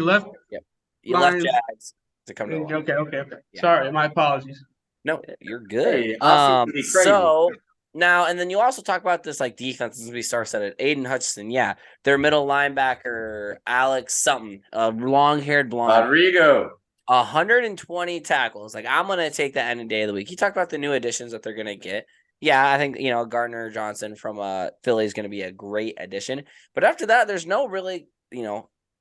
[SPEAKER 3] left.
[SPEAKER 2] Yep. He left Jags to come to
[SPEAKER 3] Okay. Yeah. Sorry, my apologies.
[SPEAKER 2] No, you're good.
[SPEAKER 1] Hey,
[SPEAKER 2] so now, and then you also talk about this like defense as we said it. Aiden Hutchinson, yeah, their middle linebacker, Alex something, a long-haired blonde.
[SPEAKER 1] Rodrigo.
[SPEAKER 2] 120 tackles. Like, I'm gonna take that any day of the week. You talk about the new additions that they're gonna get. Yeah, I think Gardner Johnson from Philly is gonna be a great addition. But after that, there's no really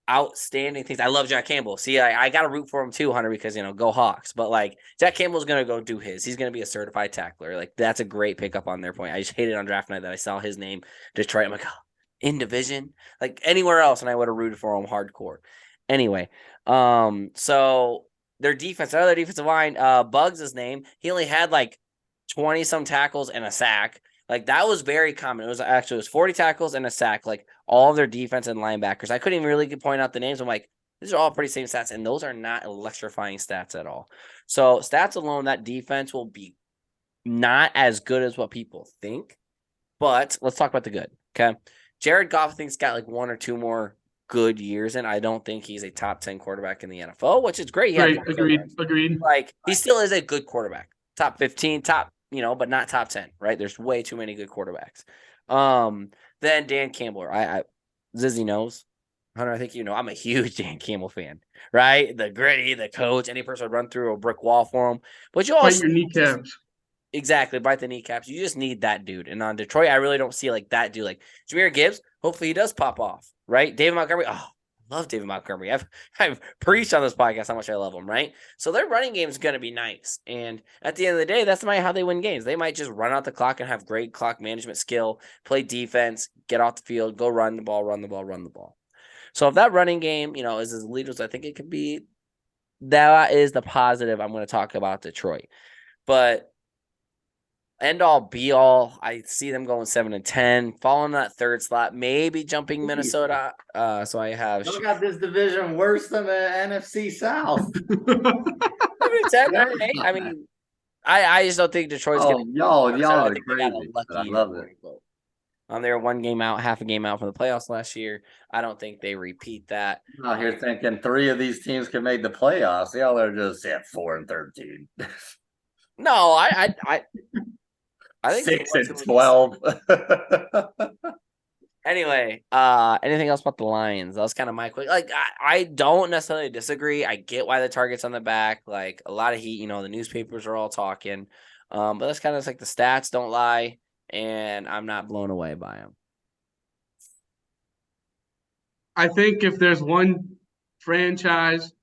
[SPEAKER 2] outstanding things. I love Jack Campbell. See, I got to root for him too, Hunter, because, go Hawks. But, like, Jack Campbell's going to go do his. He's going to be a certified tackler. Like, that's a great pickup on their point. I just hated on draft night that I saw his name, Detroit. I'm like, oh, in division? Like, anywhere else, and I would have rooted for him hardcore. Anyway, so their defense, another defensive line, Bugs' his name. He only had, like, 20-some tackles and a sack. Like, that was very common. It was 40 tackles and a sack. Like, all of their defense and linebackers. I couldn't even really point out the names. I'm like, these are all pretty same stats, and those are not electrifying stats at all. So, stats alone, that defense will be not as good as what people think. But let's talk about the good, okay? Jared Goff, I think, has got like 1 or 2 more good years, and I don't think he's a top 10 quarterback in the NFL, which is great.
[SPEAKER 3] Great, agreed.
[SPEAKER 2] Like, he still is a good quarterback. Top 15, but not top 10, right? There's way too many good quarterbacks. Then Dan Campbell. Zizzy knows. Hunter, I think I'm a huge Dan Campbell fan, right? The gritty, the coach, any person would run through a brick wall for him. But you also
[SPEAKER 3] bite your kneecaps.
[SPEAKER 2] Exactly, bite the kneecaps. You just need that dude. And on Detroit, I really don't see like that dude. Like Jahmyr Gibbs, hopefully he does pop off, right? David Montgomery, I love David Montgomery. I've preached on this podcast how much I love him, right? So their running game is going to be nice. And at the end of the day, that's not how they win games. They might just run out the clock and have great clock management skill, play defense, get off the field, go run the ball. So if that running game, is as elite as I think it could be, that is the positive I'm going to talk about Detroit. But end all be all. I see them going 7-10, falling that third slot, maybe jumping Minnesota. So I have
[SPEAKER 1] Y'all got this division worse than the NFC South.
[SPEAKER 2] 7-10. All right. I mean, I just don't think Detroit's
[SPEAKER 1] Oh,
[SPEAKER 2] gonna.
[SPEAKER 1] y'all
[SPEAKER 2] I
[SPEAKER 1] are
[SPEAKER 2] think they got a
[SPEAKER 1] crazy, but I
[SPEAKER 2] lucky
[SPEAKER 1] love it.
[SPEAKER 2] They were 1 game out, half a game out from the playoffs last year. I don't think they repeat that.
[SPEAKER 1] I'm out here thinking 3 of these teams can make the playoffs. Y'all are just at 4-13.
[SPEAKER 2] No, I think
[SPEAKER 1] 6-12.
[SPEAKER 2] Anyway, anything else about the Lions? That was kind of my quick. Like, I don't necessarily disagree. I get why the target's on the back. Like, a lot of heat. The newspapers are all talking. But that's kind of like the stats don't lie, and I'm not blown away by them.
[SPEAKER 3] I think if there's one franchise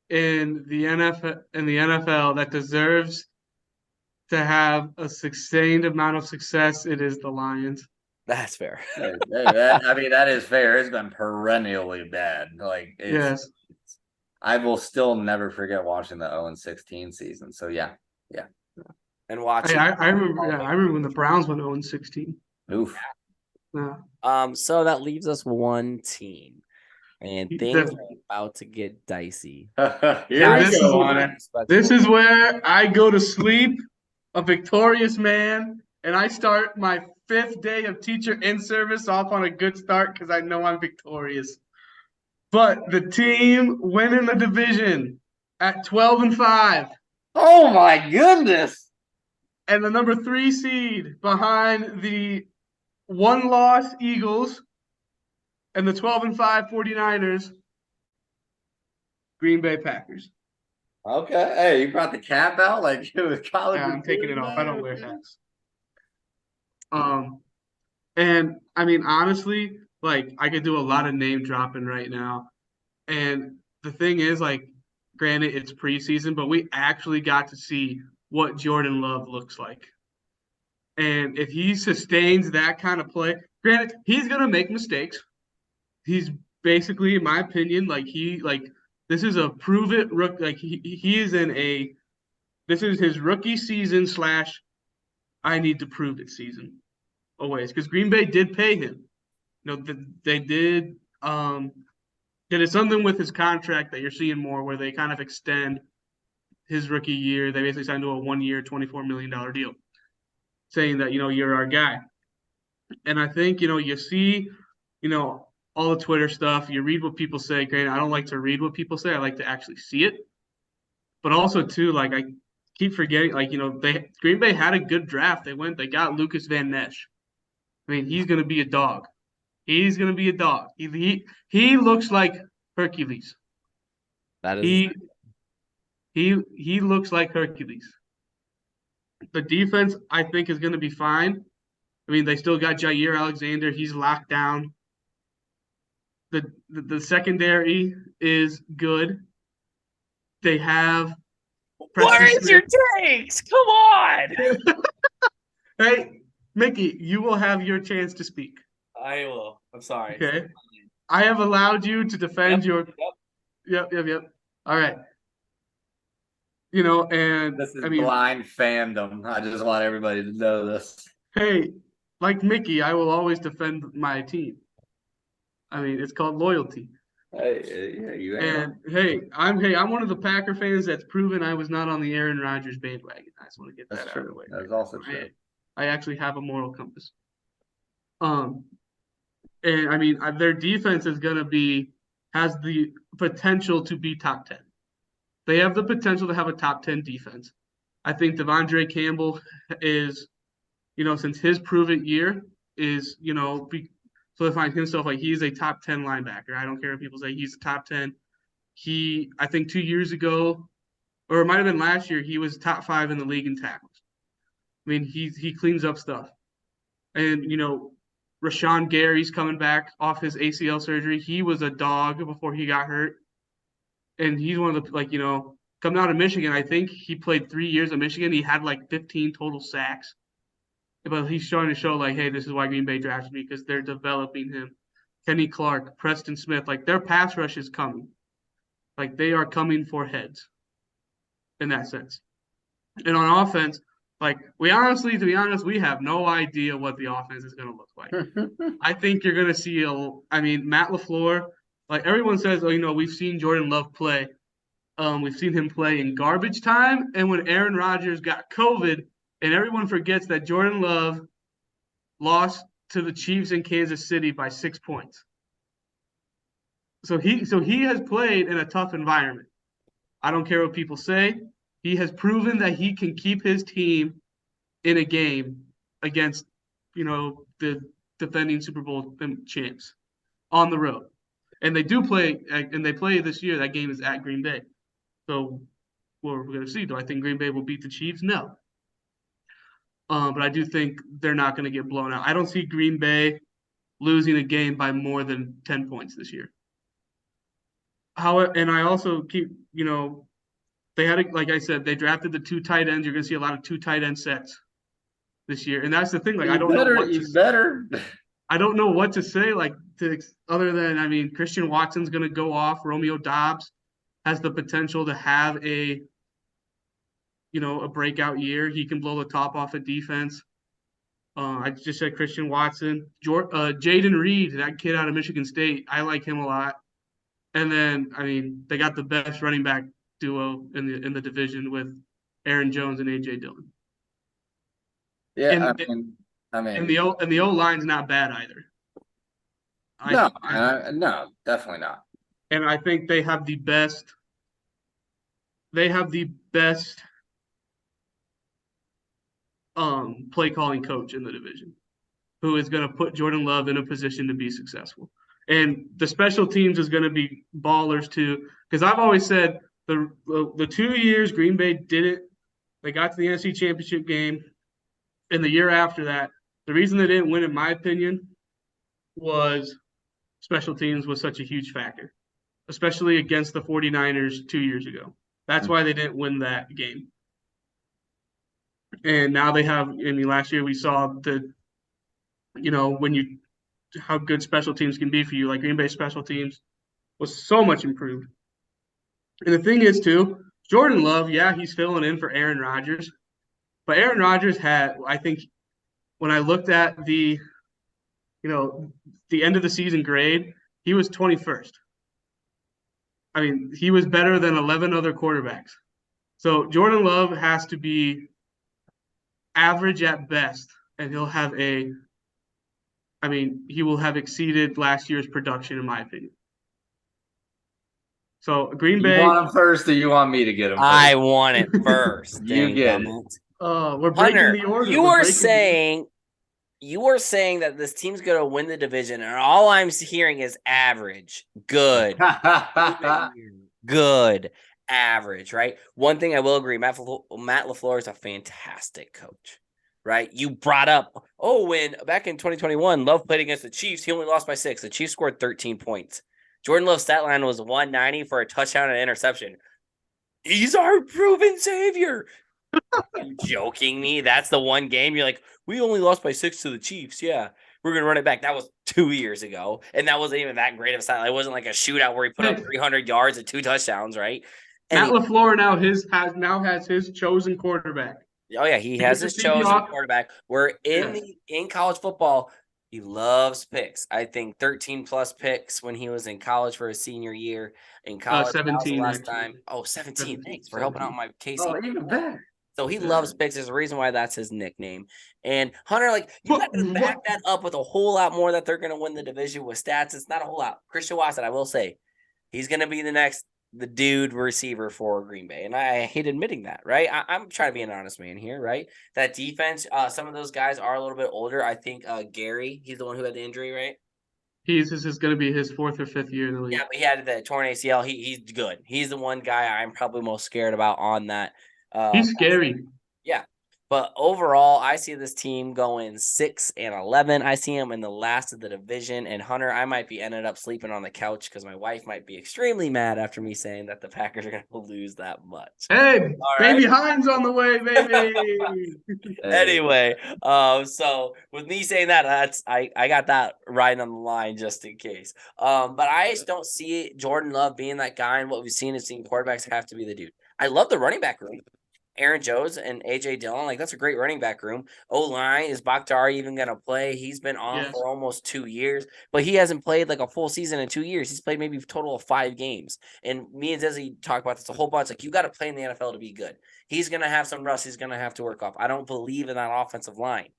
[SPEAKER 3] in the NFL that deserves to have a sustained amount of success, it is the Lions.
[SPEAKER 2] That's fair.
[SPEAKER 1] That is fair. It's been perennially bad. Like,
[SPEAKER 3] Yes.
[SPEAKER 1] I will still never forget watching the 0-16 season. So yeah.
[SPEAKER 2] And watching.
[SPEAKER 3] I remember when the Browns went 0-16.
[SPEAKER 1] Oof.
[SPEAKER 3] Yeah.
[SPEAKER 2] So that leaves us one team, and things are about to get dicey.
[SPEAKER 1] Here we go on it.
[SPEAKER 3] This is where I go to sleep, a victorious man, and I start my 5th day of teacher in service off on a good start because I know I'm victorious. But the team winning the division at 12-5.
[SPEAKER 1] Oh my goodness!
[SPEAKER 3] And the number 3 seed behind the 1-loss Eagles and the 12-5 49ers, Green Bay Packers.
[SPEAKER 1] Okay. Hey, you brought the cap out like it was college.
[SPEAKER 3] Yeah, I'm taking it off. I don't wear hats. And I mean, honestly, like I could do a lot of name dropping right now. And the thing is, like, granted, it's preseason, but we actually got to see what Jordan Love looks like. And if he sustains that kind of play, granted, he's gonna make mistakes. He's basically, in my opinion, this is a prove it rook. Like he is this is his rookie season / I need to prove it season always because Green Bay did pay him. They did. It's something with his contract that you're seeing more where they kind of extend his rookie year. They basically signed to a 1-year, $24 million deal, saying that you're our guy. And I think you see, all the Twitter stuff. You read what people say. Great. I don't like to read what people say. I like to actually see it. But also too, like I keep forgetting, like Green Bay had a good draft. They got Lucas Van Ness. I mean, he's gonna be a dog. He's gonna be a dog. He looks like Hercules.
[SPEAKER 2] That is
[SPEAKER 3] He looks like Hercules. The defense, I think, is gonna be fine. I mean, they still got Jair Alexander. He's locked down. The secondary is good. They have.
[SPEAKER 2] What is your takes? Come on.
[SPEAKER 3] Hey, Mickey, you will have your chance to speak.
[SPEAKER 2] I will. I'm sorry.
[SPEAKER 3] Okay. I have allowed you to defend your. Yep. All right. And
[SPEAKER 1] this is blind fandom. I just want everybody to know this.
[SPEAKER 3] Hey, like Mickey, I will always defend my team. I mean, it's called loyalty. Hey, I'm one of the Packer fans that's proven I was not on the Aaron Rodgers bandwagon. I just want to get that out of the way.
[SPEAKER 1] That's also true.
[SPEAKER 3] I actually have a moral compass. And I mean, their defense is has the potential to be top 10. They have the potential to have a top 10 defense. I think Devondre Campbell is, since his proven year is, solidifying himself like he's a top 10 linebacker. I don't care if people say he's a top 10. I think 2 years ago, or it might have been last year, he was top 5 in the league in tackles. I mean, he cleans up stuff. And, Rashawn Gary's coming back off his ACL surgery. He was a dog before he got hurt. And he's one of the, coming out of Michigan, I think he played 3 years at Michigan. He had 15 total sacks. But he's trying to show, hey, this is why Green Bay drafted me, because they're developing him. Kenny Clark, Preston Smith, their pass rush is coming. They are coming for heads in that sense. And on offense, Like, to be honest, we have no idea what the offense is going to look like. I think you're going to see Matt LaFleur, like everyone says, we've seen Jordan Love play. We've seen him play in garbage time and when Aaron Rodgers got COVID, and everyone forgets that Jordan Love lost to the Chiefs in Kansas City by 6 points. So he has played in a tough environment. I don't care what people say. He has proven that he can keep his team in a game against, the defending Super Bowl champs on the road. And they play this year. That game is at Green Bay. So we're going to see. Do I think Green Bay will beat the Chiefs? No. But I do think they're not going to get blown out. I don't see Green Bay losing a game by more than 10 points this year. And I also keep, they had, like I said, they drafted the 2 tight ends. You're going to see a lot of 2 tight end sets this year. And that's the thing. Like, I don't know what I don't know what to say, other than, Christian Watson's going to go off. Romeo Doubs has the potential to have a breakout year. He can blow the top off of defense. I just said Christian Watson. Jaden Reed, that kid out of Michigan State, I like him a lot. And then, they got the best running back duo in the division with Aaron Jones and A.J. Dillon.
[SPEAKER 1] Yeah,
[SPEAKER 3] and the O line's not bad either.
[SPEAKER 1] No, definitely not.
[SPEAKER 3] And I think they have the best. They have the best play calling coach in the division, who is going to put Jordan Love in a position to be successful. And the special teams is going to be ballers too, because I've always said the 2 years Green Bay did it, they got to the NFC Championship game, and the year after that, the reason they didn't win, in my opinion, was special teams was such a huge factor, especially against the 49ers 2 years ago. That's why they didn't win that game. And now they have, last year we saw how good special teams can be for you. Like Green Bay special teams was so much improved. And the thing is, too, Jordan Love, yeah, he's filling in for Aaron Rodgers. But Aaron Rodgers had, I think, when I looked at the end of the season grade, he was 21st. He was better than 11 other quarterbacks. So Jordan Love has to be average at best, and he'll have he will have exceeded last year's production, in my opinion. So Green Bay.
[SPEAKER 1] You want him first, or you want me to get him first?
[SPEAKER 2] I want it first.
[SPEAKER 1] You get it.
[SPEAKER 3] We're breaking
[SPEAKER 2] Hunter,
[SPEAKER 3] the order.
[SPEAKER 2] You are saying that this team's going to win the division, and all I'm hearing is average, good, good, average, right? One thing I will agree, Matt LaFleur is a fantastic coach, right? You brought up, when back in 2021, Love played against the Chiefs, he only lost by 6. The Chiefs scored 13 points. Jordan Love's stat line was 190 for a touchdown and an interception. He's our proven savior. Are you joking me? That's the one game you're like, we only lost by 6 to the Chiefs. Yeah, we're going to run it back. That was 2 years ago, and that wasn't even that great of a stat. It wasn't like a shootout where he put up 300 yards and 2 touchdowns, right? And
[SPEAKER 3] Matt LaFleur now has his chosen quarterback.
[SPEAKER 2] Oh, yeah, he has his chosen quarterback. We're in college football. He loves picks. I think 13-plus picks when he was in college for his senior year. In college,
[SPEAKER 3] 17
[SPEAKER 2] last time. 17. Thanks for helping out my Casey.
[SPEAKER 1] Oh, even better.
[SPEAKER 2] So he loves picks. There's a reason why that's his nickname. And Hunter, you got to back that up with a whole lot more that they're going to win the division with stats. It's not a whole lot. Christian Watson, I will say, he's going to be the dude receiver for Green Bay. And I hate admitting that, right? I'm trying to be an honest man here, right? That defense, some of those guys are a little bit older. I think Gary, he's the one who had the injury, right?
[SPEAKER 3] This is going to be his 4th or 5th year in the league.
[SPEAKER 2] Yeah, but he had the torn ACL. He's good. He's the one guy I'm probably most scared about on that.
[SPEAKER 3] He's scary.
[SPEAKER 2] Yeah. But overall, I see this team going 6-11. I see them in the last of the division. And Hunter, I might be ended up sleeping on the couch because my wife might be extremely mad after me saying that the Packers are going to lose that much.
[SPEAKER 3] Hey, baby Hines on the way, baby.
[SPEAKER 2] Anyway, so with me saying that, I got that right on the line just in case. But I just don't see Jordan Love being that guy. And what we've seen is quarterbacks have to be the dude. I love the running back room. Aaron Jones and A.J. Dillon, like that's a great running back room. O-line, is Bakhtiari even going to play? He's been off
[SPEAKER 3] Yes.
[SPEAKER 2] for almost 2 years, but he hasn't played like a full season in 2 years. He's played maybe a total of 5 games. And me and Zizzy talk about this a whole bunch. Like, you got to play in the NFL to be good. He's going to have some rust. He's going to have to work off. I don't believe in that offensive line.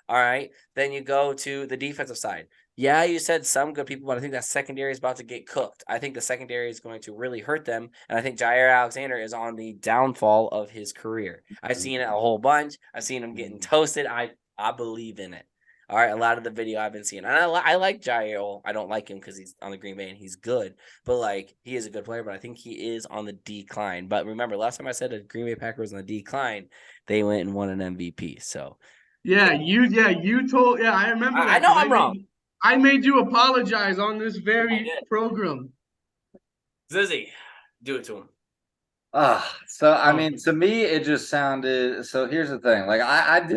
[SPEAKER 2] All right. Then you go to the defensive side. Yeah, you said some good people, but I think that secondary is about to get cooked. I think the secondary is going to really hurt them, and I think Jair Alexander is on the downfall of his career. I've seen it a whole bunch. I've seen him getting toasted. I believe in it. All right, a lot of the video I've been seeing. And I like Jair. I don't like him because he's on the Green Bay and he's good, but like he is a good player, but I think he is on the decline. But remember, last time I said the Green Bay Packers on the decline, they went and won an MVP. So
[SPEAKER 3] you told I remember that.
[SPEAKER 2] I know I'm wrong.
[SPEAKER 3] I made you apologize on this very program.
[SPEAKER 2] Zizzy, do it to him.
[SPEAKER 1] So I mean, to me, it just sounded. So here's the thing: like I had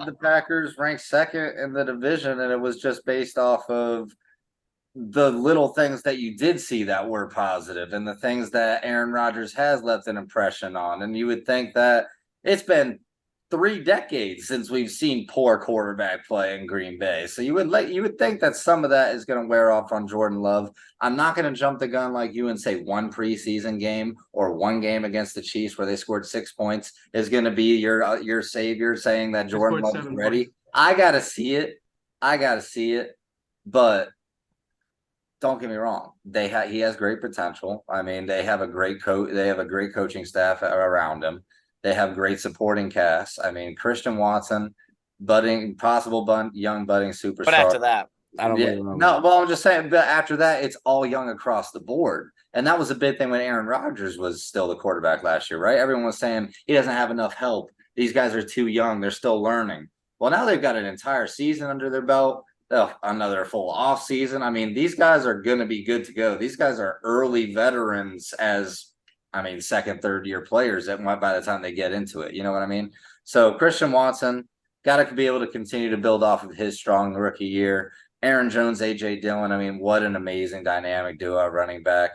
[SPEAKER 1] the Packers ranked second in the division, and it was just based off of the little things that you did see that were positive, and the things that Aaron Rodgers has left an impression on. And you would think that it's been 3 decades since we've seen poor quarterback play in Green Bay. So you would think that some of that is going to wear off on Jordan Love. I'm not going to jump the gun like you and say one preseason game or one game against the Chiefs where they scored 6 points is going to be your savior saying that Jordan Love's ready. I got to see it. But don't get me wrong. He has great potential. I mean, they have a great coach. They have a great coaching staff around him. They have great supporting cast. I mean, Christian Watson, young budding superstar.
[SPEAKER 2] But after that, I don't really remember.
[SPEAKER 1] No, well, I'm just saying, but after that, it's all young across the board. And that was a big thing when Aaron Rodgers was still the quarterback last year, right? Everyone was saying he doesn't have enough help. These guys are too young. They're still learning. Well, now they've got an entire season under their belt, another full off season. I mean, these guys are going to be good to go. These guys are early veterans second, third year players that by the time they get into it, you know what I mean? So Christian Watson got to be able to continue to build off of his strong rookie year. Aaron Jones, A.J. Dillon, I mean, what an amazing dynamic duo at running back.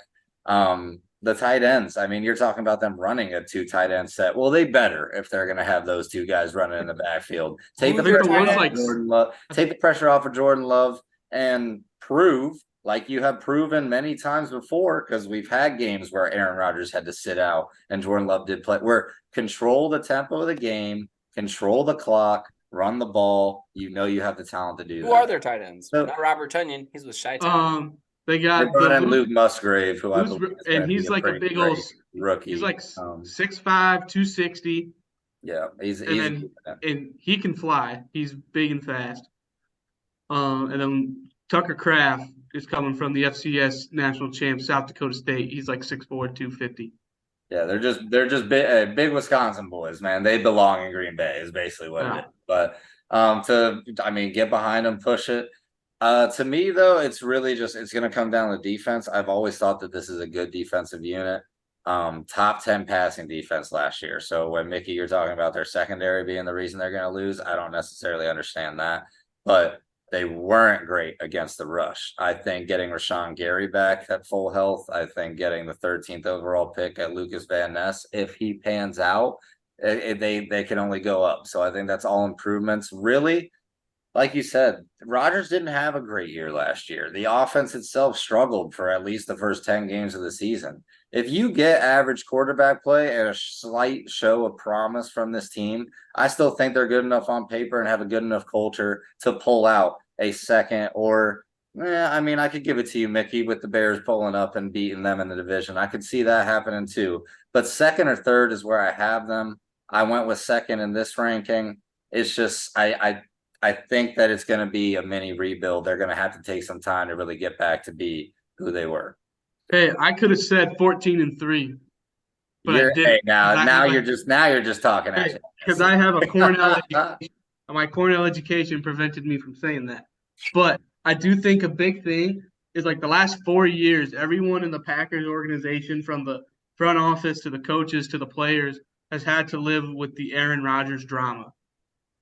[SPEAKER 1] The tight ends, I mean, you're talking about them running a 2 tight end set. Well, they better if they're going to have those 2 guys running in the backfield. Take the pressure off of Jordan Love and prove, like you have proven many times before, because we've had games where Aaron Rodgers had to sit out and Jordan Love did play, where control the tempo of the game, control the clock, run the ball. You know you have the talent to do that.
[SPEAKER 2] Who are their tight ends? So, not Robert Tonyan. He's with Chi-Town.
[SPEAKER 3] They brought
[SPEAKER 1] in Luke Musgrave, who I believe
[SPEAKER 3] and he's like a big old
[SPEAKER 1] rookie.
[SPEAKER 3] He's like 6'5", 260.
[SPEAKER 1] Yeah,
[SPEAKER 3] and he can fly. He's big and fast. And then Tucker Kraft is coming from the FCS national champ, South Dakota State. He's like 6'4", 250.
[SPEAKER 1] Yeah, they're just big Wisconsin boys, man. They belong in Green Bay is basically what it is. But get behind them, push it. To me, though, it's really it's going to come down to defense. I've always thought that this is a good defensive unit. Top 10 passing defense last year. So when Mickey, you're talking about their secondary being the reason they're going to lose, I don't necessarily understand that. But they weren't great against the rush. I think getting Rashawn Gary back at full health, I think getting the 13th overall pick at Lucas Van Ness, if he pans out, they can only go up. So I think that's all improvements. Really, like you said, Rodgers didn't have a great year last year. The offense itself struggled for at least the first 10 games of the season. If you get average quarterback play and a slight show of promise from this team, I still think they're good enough on paper and have a good enough culture to pull out a second I could give it to you, Mickey, with the Bears pulling up and beating them in the division. I could see that happening too. But second or third is where I have them. I went with second in this ranking. It's just I think that it's going to be a mini rebuild. They're going to have to take some time to really get back to be who they were.
[SPEAKER 3] Hey, I could have said 14-3, but I didn't.
[SPEAKER 1] Hey, now you're just talking.
[SPEAKER 3] Because I have a Cornell education. My Cornell education prevented me from saying that. But I do think a big thing is like the last 4 years, everyone in the Packers organization, from the front office to the coaches to the players, has had to live with the Aaron Rodgers drama.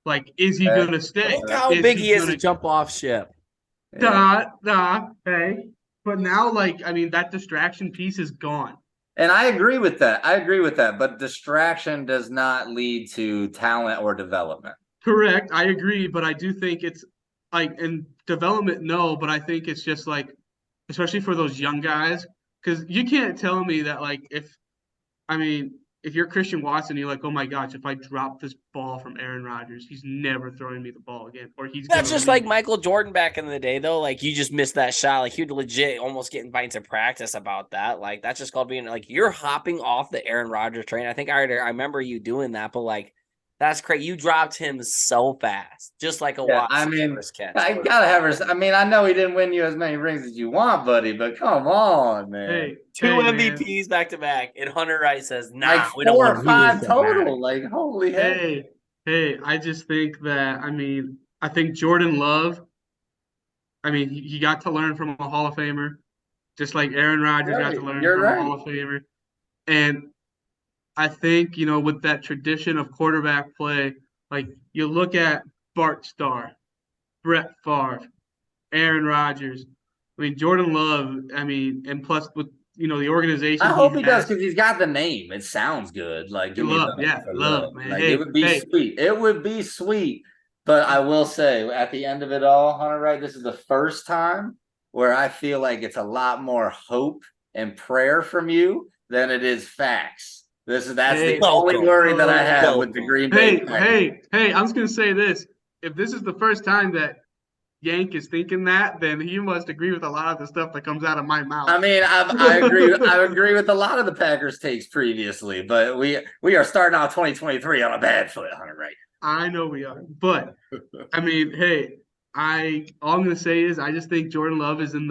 [SPEAKER 3] Like, is he going to stay?
[SPEAKER 2] Look how big he is to jump off ship.
[SPEAKER 3] Hey. But now, that distraction piece is gone.
[SPEAKER 1] And I agree with that. But distraction does not lead to talent or development.
[SPEAKER 3] Correct. I agree, but I do think it's like in development, no, but I think it's just like, especially for those young guys, because you can't tell me that like I mean, if you're Christian Watson, you're like, oh my gosh, if I drop this ball from Aaron Rodgers, he's never throwing me the ball again, or he's
[SPEAKER 2] That's
[SPEAKER 3] gonna
[SPEAKER 2] just
[SPEAKER 3] leave.
[SPEAKER 2] like Michael Jordan back in the day, though. Like, you just missed that shot. Like, he'd legit almost get invited to practice about that. Like, that's just called being like, you're hopping off the Aaron Rodgers train. I think I remember you doing that, but like, that's crazy. You dropped him so fast, just like a
[SPEAKER 1] Yeah, I
[SPEAKER 2] Watson
[SPEAKER 1] mean,
[SPEAKER 2] first catch.
[SPEAKER 1] I gotta have. I mean, I know he didn't win you as many rings as you want, buddy, but come on, man.
[SPEAKER 2] Two
[SPEAKER 3] Hey, man.
[SPEAKER 2] MVPs back to back, and Hunter Wright says, "Nah,
[SPEAKER 1] Like
[SPEAKER 2] we don't
[SPEAKER 1] 4
[SPEAKER 2] want
[SPEAKER 1] or
[SPEAKER 2] to lose
[SPEAKER 1] 5
[SPEAKER 2] that back."
[SPEAKER 1] total. Like, holy heck.
[SPEAKER 3] Hey, I just think that, I think Jordan Love, he got to learn from a Hall of Famer, just like Aaron Rodgers got to
[SPEAKER 1] Right.
[SPEAKER 3] learn
[SPEAKER 1] You're
[SPEAKER 3] from a
[SPEAKER 1] right.
[SPEAKER 3] Hall of Famer. And I think, with that tradition of quarterback play, like you look at Bart Starr, Brett Favre, Aaron Rodgers. Jordan Love, and plus with, the
[SPEAKER 1] I
[SPEAKER 3] organization he
[SPEAKER 1] hope he does
[SPEAKER 3] has.
[SPEAKER 1] because he's got the name. It sounds good. Like, give me
[SPEAKER 3] Love,
[SPEAKER 1] love
[SPEAKER 3] yeah,
[SPEAKER 1] for love.
[SPEAKER 3] love, man.
[SPEAKER 1] Like, it would be sweet. It would be sweet. But I will say, at the end of it all, Hunter Wright, this is the first time where I feel like it's a lot more hope and prayer from you than it is facts. That's the only worry that I have with the Green Bay Packers.
[SPEAKER 3] Hey, I'm just gonna say this. If this is the first time that Yank is thinking that, then he must agree with a lot of the stuff that comes out of my mouth.
[SPEAKER 1] I mean, I agree. I agree with a lot of the Packers takes previously, but we are starting out 2023 on a bad foot, Hunter Wright.
[SPEAKER 3] I know we are, but hey, all I'm gonna say is I just think Jordan Love is in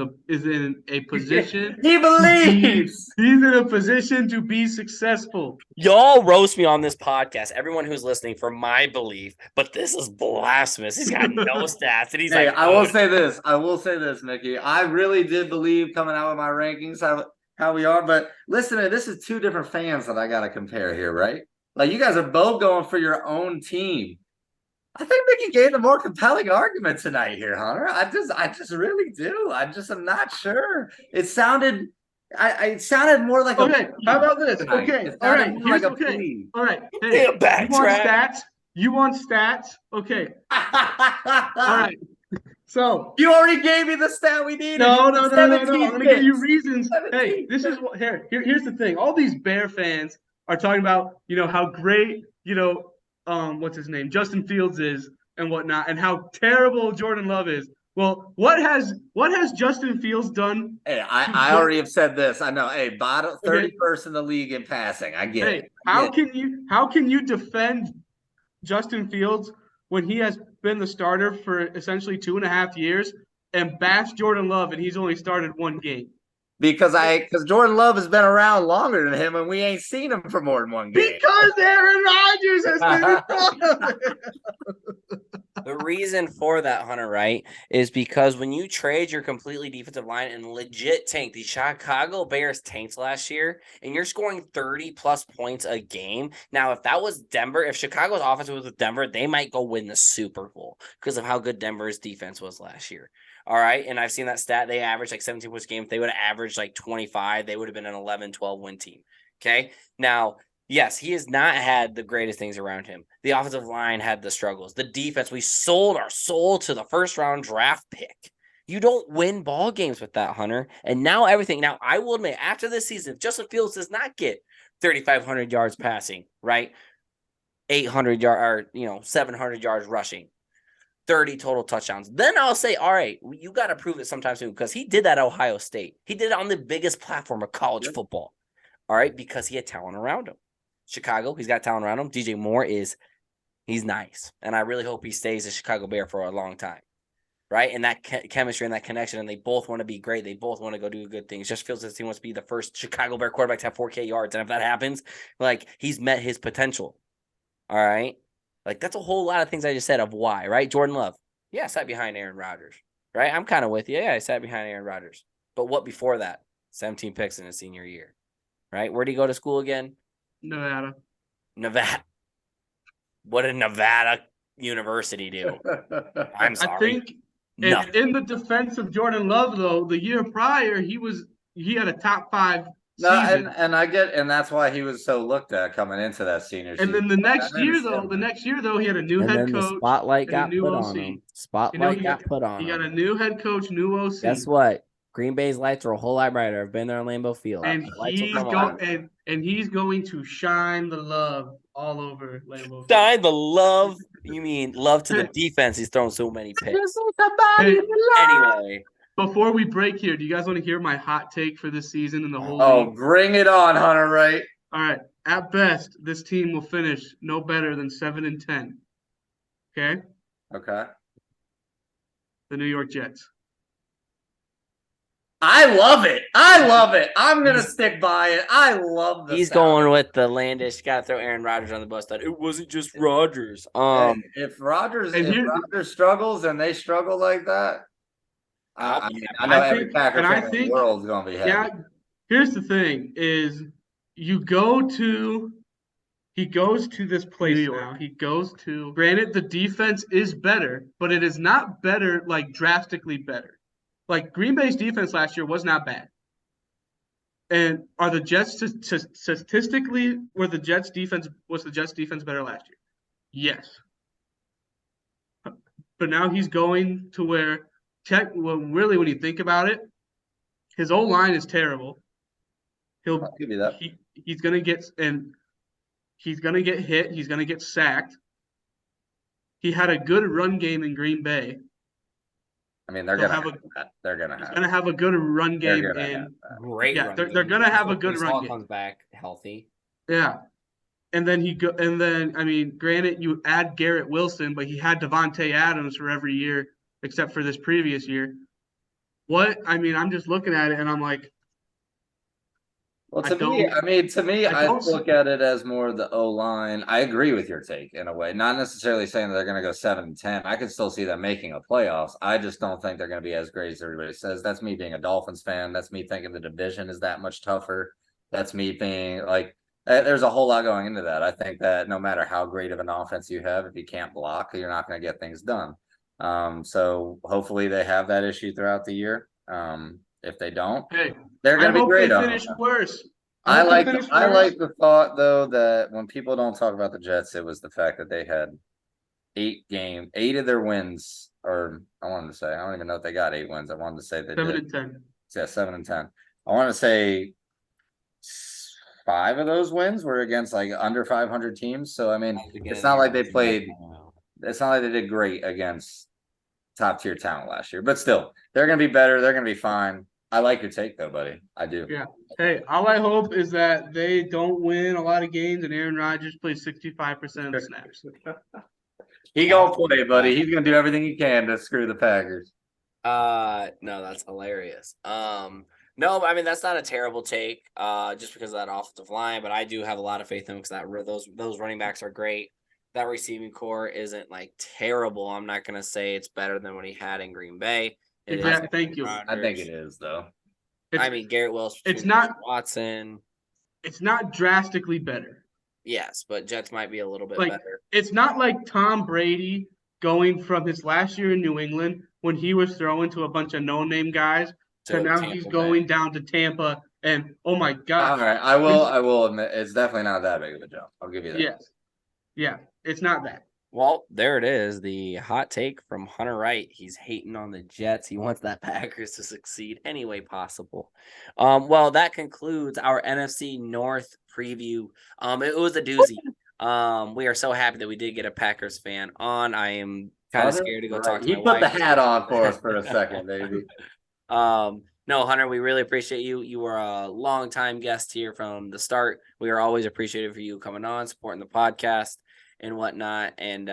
[SPEAKER 3] a position.
[SPEAKER 1] He believes.
[SPEAKER 3] He's in a position to be successful.
[SPEAKER 2] Y'all roast me on this podcast, everyone who's listening, for my belief, but this is blasphemous. He's got no stats, and he's
[SPEAKER 1] Hey,
[SPEAKER 2] like,
[SPEAKER 1] I will say this, Mickey. I really did believe coming out with my rankings how we are, but listen, this is 2 different fans that I got to compare here, right? Like, you guys are both going for your own team. I think Mickey gave the more compelling argument tonight here, Hunter. I just really do. I'm not sure. It sounded more like
[SPEAKER 3] okay. How about this?
[SPEAKER 1] tonight.
[SPEAKER 3] Okay, all right. Here's all right. Hey, you want stats? Okay. All right. So
[SPEAKER 1] you already gave me the stat we needed.
[SPEAKER 3] No. I'm gonna give you reasons. Hey, this is what here's the thing. All these Bear fans are talking about, how great, what's his name, Justin Fields is and whatnot, and how terrible Jordan Love is. Well, what has Justin Fields done?
[SPEAKER 1] Hey, I already have said this. I know. Hey, bottom 31st in the league in passing. I get it.
[SPEAKER 3] How can you defend Justin Fields when he has been the starter for essentially 2.5 years and bash Jordan Love and he's only started 1 game?
[SPEAKER 1] Because Jordan Love has been around longer than him and we ain't seen him for more than 1 game.
[SPEAKER 3] Because Aaron Rodgers has been in front of him.
[SPEAKER 2] The reason for that, Hunter, right, is because when you trade your completely defensive line and legit tank, the Chicago Bears tanked last year, and you're scoring 30-plus points a game. Now, if that was Denver, if Chicago's offense was with Denver, they might go win the Super Bowl because of how good Denver's defense was last year. All right, and I've seen that stat. They averaged like 17 points a game. If they would have averaged like 25, they would have been an 11-12 win team. Okay, now, yes, he has not had the greatest things around him. The offensive line had the struggles. The defense, we sold our soul to the first-round draft pick. You don't win ball games with that, Hunter. And now everything. Now, I will admit, after this season, if Justin Fields does not get 3,500 yards passing, right, 800 yards, or 700 yards rushing, 30 total touchdowns, then I'll say, all right, you got to prove it sometime soon, because he did that at Ohio State. He did it on the biggest platform of college football, all right, because he had talent around him. Chicago, he's got talent around him. DJ Moore he's nice, and I really hope he stays a Chicago Bear for a long time, right? And that chemistry and that connection, and they both want to be great. They both want to go do good things. Just feels as he wants to be the first Chicago Bear quarterback to have 4K yards, and if that happens, like, he's met his potential, all right? Like, that's a whole lot of things I just said of why, right? Jordan Love, I sat behind Aaron Rodgers, right? I'm kind of with you. Yeah, I sat behind Aaron Rodgers. But what before that? 17 picks in his senior year, right? Where'd he go to school again?
[SPEAKER 3] Nevada.
[SPEAKER 2] What did Nevada University do? I'm sorry.
[SPEAKER 3] I think in the defense of Jordan Love, though, the year prior, he had a top 5
[SPEAKER 1] No,
[SPEAKER 3] season.
[SPEAKER 1] and I get, and that's why he was so looked at coming into that senior
[SPEAKER 3] And
[SPEAKER 1] season.
[SPEAKER 3] then the next
[SPEAKER 1] I
[SPEAKER 3] year,
[SPEAKER 1] understand that.
[SPEAKER 3] he had a new
[SPEAKER 2] And
[SPEAKER 3] head
[SPEAKER 2] then the
[SPEAKER 3] coach
[SPEAKER 2] spotlight
[SPEAKER 3] and a
[SPEAKER 2] got
[SPEAKER 3] new
[SPEAKER 2] put
[SPEAKER 3] OC.
[SPEAKER 2] on him.
[SPEAKER 3] You know,
[SPEAKER 2] Spotlight got put on
[SPEAKER 3] he got a
[SPEAKER 2] him.
[SPEAKER 3] new head coach, new OC.
[SPEAKER 2] Guess what? Green Bay's lights are a whole lot brighter. I've been there on Lambeau Field.
[SPEAKER 3] And
[SPEAKER 2] Lights will
[SPEAKER 3] he's
[SPEAKER 2] come on.
[SPEAKER 3] and he's going to shine the love all over Lambeau Field.
[SPEAKER 2] Shine the love. You mean love to the defense? He's thrown so many picks.
[SPEAKER 3] Hey,
[SPEAKER 2] Anyway,
[SPEAKER 3] before we break here, do you guys want to hear my hot take for this season and the whole
[SPEAKER 1] Oh,
[SPEAKER 3] league?
[SPEAKER 1] bring it on, Hunter Wright.
[SPEAKER 3] All right. At best, this team will finish no better than 7-10. Okay?
[SPEAKER 1] Okay.
[SPEAKER 3] The New York Jets.
[SPEAKER 1] I love it. I love it. I'm gonna stick by it. I love the.
[SPEAKER 2] he's going with the Landish. Got to throw Aaron Rodgers on the bus. That it wasn't just Rodgers.
[SPEAKER 1] If Rodgers
[SPEAKER 3] and here-
[SPEAKER 1] Rodgers struggles and they struggle like that, I mean, I know
[SPEAKER 3] I
[SPEAKER 1] every
[SPEAKER 3] think-
[SPEAKER 1] Packer
[SPEAKER 3] and I
[SPEAKER 1] fan in
[SPEAKER 3] think-
[SPEAKER 1] the world's gonna be happy.
[SPEAKER 3] Yeah. Here's the thing: is he goes to this place now. He goes to. Granted, the defense is better, but it is not better, like drastically better. Like Green Bay's defense last year was not bad. And are the Jets statistically was the Jets defense better last year? Yes. But now he's going to where really when you think about it, his old line is terrible.
[SPEAKER 1] I'll give you that.
[SPEAKER 3] He's gonna get hit, he's gonna get sacked. He had a good run game in Green Bay.
[SPEAKER 1] I mean, they're gonna have that. They're gonna have
[SPEAKER 3] a good run game in.
[SPEAKER 2] Great.
[SPEAKER 3] Yeah,
[SPEAKER 2] run
[SPEAKER 3] they're
[SPEAKER 2] game.
[SPEAKER 3] gonna have a good
[SPEAKER 2] Brees
[SPEAKER 3] run
[SPEAKER 2] Hall
[SPEAKER 3] game.
[SPEAKER 2] comes back healthy.
[SPEAKER 3] Yeah. And then I mean, granted, you add Garrett Wilson, but he had Devontae Adams for every year except for this previous year. I'm just looking at it and I'm like,
[SPEAKER 1] Well, to me, I look at it as more of the O line. I agree with your take in a way. Not necessarily saying that they're going to go 7-10. I could still see them making a playoffs. I just don't think they're going to be as great as everybody says. That's me being a Dolphins fan. That's me thinking the division is that much tougher. That's me being like, there's a whole lot going into that. I think that no matter how great of an offense you have, if you can't block, you're not going to get things done. So hopefully they have that issue throughout the year. If they don't, they're going to be great.
[SPEAKER 3] I finish worse.
[SPEAKER 1] I like the thought though that when people don't talk about the Jets, it was the fact that they had 8 of their wins, or I wanted to say, I don't even know if they got 8 wins. I wanted to say they
[SPEAKER 3] 7-10.
[SPEAKER 1] Yeah, 7-10. I want to say 5 of those wins were against like under 500 teams. So I mean, it's not like they played. It's not like they did great against top tier talent last year, but still, they're going to be better. They're going to be fine. I like your take though, buddy. I do.
[SPEAKER 3] Yeah. Hey, all I hope is that they don't win a lot of games and Aaron Rodgers plays 65% of the snaps.
[SPEAKER 1] He gonna play, buddy. He's gonna do everything he can to screw the Packers.
[SPEAKER 2] No, that's hilarious. No, I mean that's not a terrible take. Just because of that offensive line, but I do have a lot of faith in him because those running backs are great. That receiving core isn't like terrible. I'm not gonna say it's better than what he had in Green Bay.
[SPEAKER 3] Thank you.
[SPEAKER 1] I think it is though.
[SPEAKER 2] I mean, Garrett Wilson.
[SPEAKER 3] It's not
[SPEAKER 2] Watson.
[SPEAKER 3] It's not drastically better.
[SPEAKER 2] Yes, but Jets might be a little bit
[SPEAKER 3] like,
[SPEAKER 2] better.
[SPEAKER 3] It's not like Tom Brady going from his last year in New England when he was throwing to a bunch of no-name guys to now he's going down to Tampa and oh my God.
[SPEAKER 1] All right, I will admit it's definitely not that big of a jump. I'll give you that.
[SPEAKER 3] Yes. Yeah, it's not that.
[SPEAKER 2] Well, there it is. The hot take from Hunter Wright. He's hating on the Jets. He wants that Packers to succeed any way possible. Well, that concludes our NFC North preview. It was a doozy. We are so happy that we did get a Packers fan on. I am kind of scared to go talk to my wife.
[SPEAKER 1] He put the hat on for us for a second, baby.
[SPEAKER 2] No, Hunter, we really appreciate you. You were a longtime guest here from the start. We are always appreciative for you coming on, supporting the podcast and whatnot, and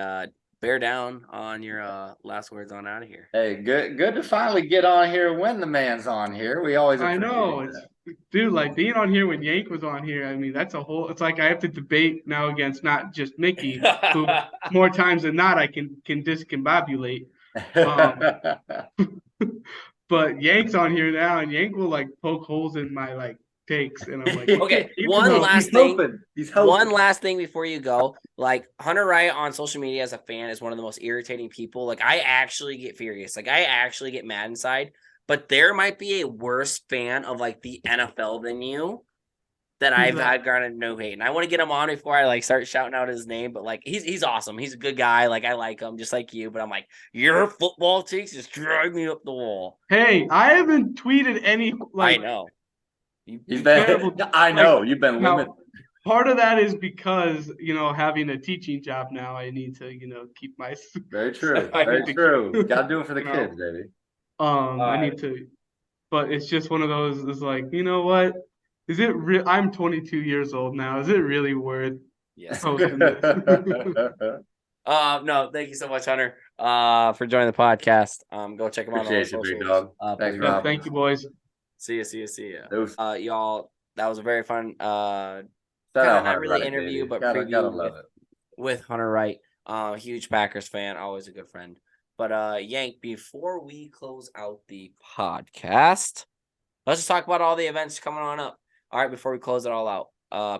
[SPEAKER 2] bear down on your last words on out of here.
[SPEAKER 1] Hey, good to finally get on here when the man's on here. We always
[SPEAKER 3] I know, dude, like being on here when Yank was on here. I mean, it's like I have to debate now against not just Mickey, who more times than not I can discombobulate. But Yank's on here now, and Yank will like poke holes in my like takes, and I'm like,
[SPEAKER 2] okay. One last thing before you go. Like Hunter Wright on social media as a fan is one of the most irritating people. Like I actually get furious. Like I actually get mad inside. But there might be a worse fan of like the NFL than you. that
[SPEAKER 3] Who's that?
[SPEAKER 2] I've gotten no hate. And I want to get him on before I like start shouting out his name. But like he's awesome. He's a good guy. Like I like him just like you. But I'm like, your football takes just drive me up the wall.
[SPEAKER 3] Hey, I haven't tweeted any
[SPEAKER 2] I know.
[SPEAKER 1] He's
[SPEAKER 3] terrible.
[SPEAKER 1] been. I know you've been
[SPEAKER 3] Now,
[SPEAKER 1] limited.
[SPEAKER 3] part of that is because having a teaching job now, I need to keep my.
[SPEAKER 1] Very true.
[SPEAKER 3] I
[SPEAKER 1] Very
[SPEAKER 3] need to
[SPEAKER 1] true. Got to do it for the
[SPEAKER 3] you know,
[SPEAKER 1] kids, baby.
[SPEAKER 3] I need to, but it's just one of those. It's like, you know what? Is it real? I'm 22 years old now. Is it really worth
[SPEAKER 2] Yes.
[SPEAKER 3] posting this?
[SPEAKER 2] No, thank you so much, Hunter, for joining the podcast. Go check him out on all
[SPEAKER 1] Appreciate you, big
[SPEAKER 2] socials.
[SPEAKER 1] dog. Thanks for
[SPEAKER 3] Yeah,
[SPEAKER 1] having
[SPEAKER 3] thank you, boys.
[SPEAKER 2] See ya.
[SPEAKER 1] Deuce.
[SPEAKER 2] Y'all, that was a very fun
[SPEAKER 1] Shout
[SPEAKER 2] kinda
[SPEAKER 1] out
[SPEAKER 2] not
[SPEAKER 1] Hunter
[SPEAKER 2] really
[SPEAKER 1] Wright,
[SPEAKER 2] interview,
[SPEAKER 1] baby.
[SPEAKER 2] but
[SPEAKER 1] Gotta
[SPEAKER 2] preview
[SPEAKER 1] love it.
[SPEAKER 2] with Hunter Wright. Huge Packers fan, always a good friend. But Yank, before we close out the podcast, let's just talk about all the events coming on up. All right, before we close it all out.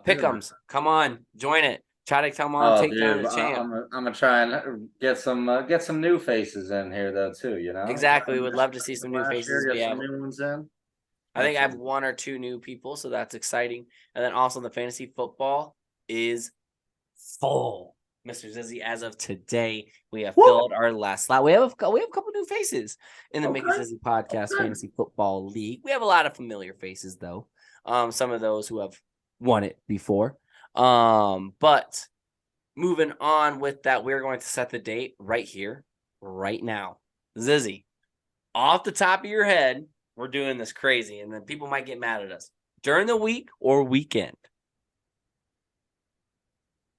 [SPEAKER 2] Pick'ems, come on, join it. Try to come on, take down the champ.
[SPEAKER 1] I'm gonna try and get some new faces in here though too.
[SPEAKER 2] Exactly, would love to see some new faces.
[SPEAKER 1] Get some new ones in.
[SPEAKER 2] I think I have 1 or 2 new people, so that's exciting. And then also the fantasy football is full. Mr. Zizzy, as of today, we have filled our last slot. We have a couple new faces in the Mickey Zizzy Podcast Fantasy Football League. We have a lot of familiar faces though. Some of those who have won it before. But moving on with that, we're going to set the date right here, right now. Zizzy, off the top of your head, we're doing this crazy, and then people might get mad at us. During the week or weekend?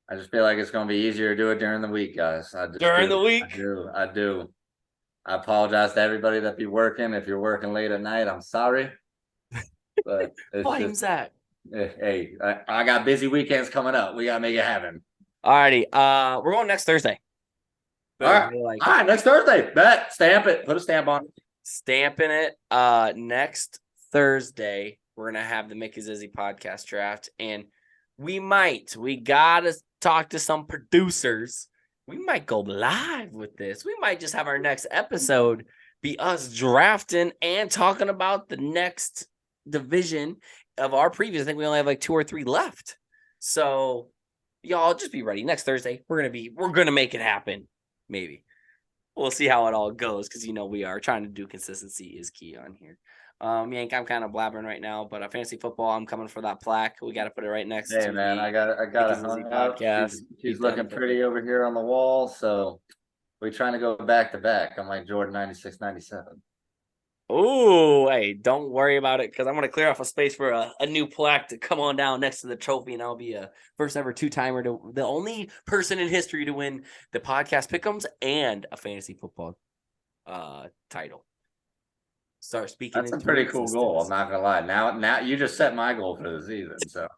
[SPEAKER 1] I just feel like it's gonna be easier to do it during the week, guys.
[SPEAKER 2] During the week?
[SPEAKER 1] I do. I apologize to everybody that be working. If you're working late at night, I'm sorry. But
[SPEAKER 2] Flames that.
[SPEAKER 1] Hey, I got busy weekends coming up. We gotta make it happen.
[SPEAKER 2] Alrighty. We're going next Thursday.
[SPEAKER 1] All right, next Thursday. Bet. Stamp it. Put a stamp on it.
[SPEAKER 2] Stamping it. Next Thursday, we're gonna have the Mickey Zizzy podcast draft, and we gotta talk to some producers. We might go live with this. We might just have our next episode be us drafting and talking about the next division of our previous. I think we only have like 2 or 3 left. So y'all just be ready. Next Thursday, we're gonna make it happen. Maybe. We'll see how it all goes, because we are trying to do consistency is key on here. Yank, I'm kind of blabbering right now, but fantasy football, I'm coming for that plaque. We got to put it right next to
[SPEAKER 1] Hey man, I got it hung up. She's looking pretty over here on the wall, so we're trying to go back to back. I'm like Jordan 96, 97.
[SPEAKER 2] Oh, hey, don't worry about it, because I'm going to clear off a space for a new plaque to come on down next to the trophy, and I'll be a first ever 2-timer, the only person in history to win the podcast pick'ems and a fantasy football title. Start speaking.
[SPEAKER 1] That's a pretty cool goal. I'm not gonna lie. Now you just set my goal for the season. So,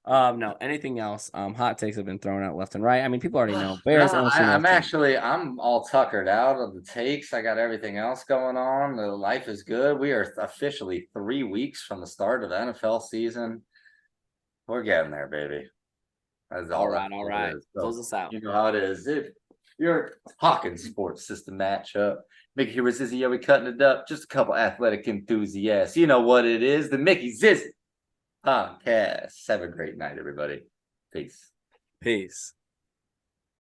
[SPEAKER 2] no. Anything else? Hot takes have been thrown out left and right. I mean, people already know. Bears.
[SPEAKER 1] No, I'm all tuckered out of the takes. I got everything else going on. The life is good. We are officially 3 weeks from the start of the NFL season. We're getting there, baby. That's
[SPEAKER 2] all right. Close us out.
[SPEAKER 1] You know how it is. If you're talking sports system matchup, Mickey here with Zizzy. Yeah, we cutting it up. Just a couple athletic enthusiasts. You know what it is. The Mickey Zizzy Podcast. Have a great night, everybody. Peace.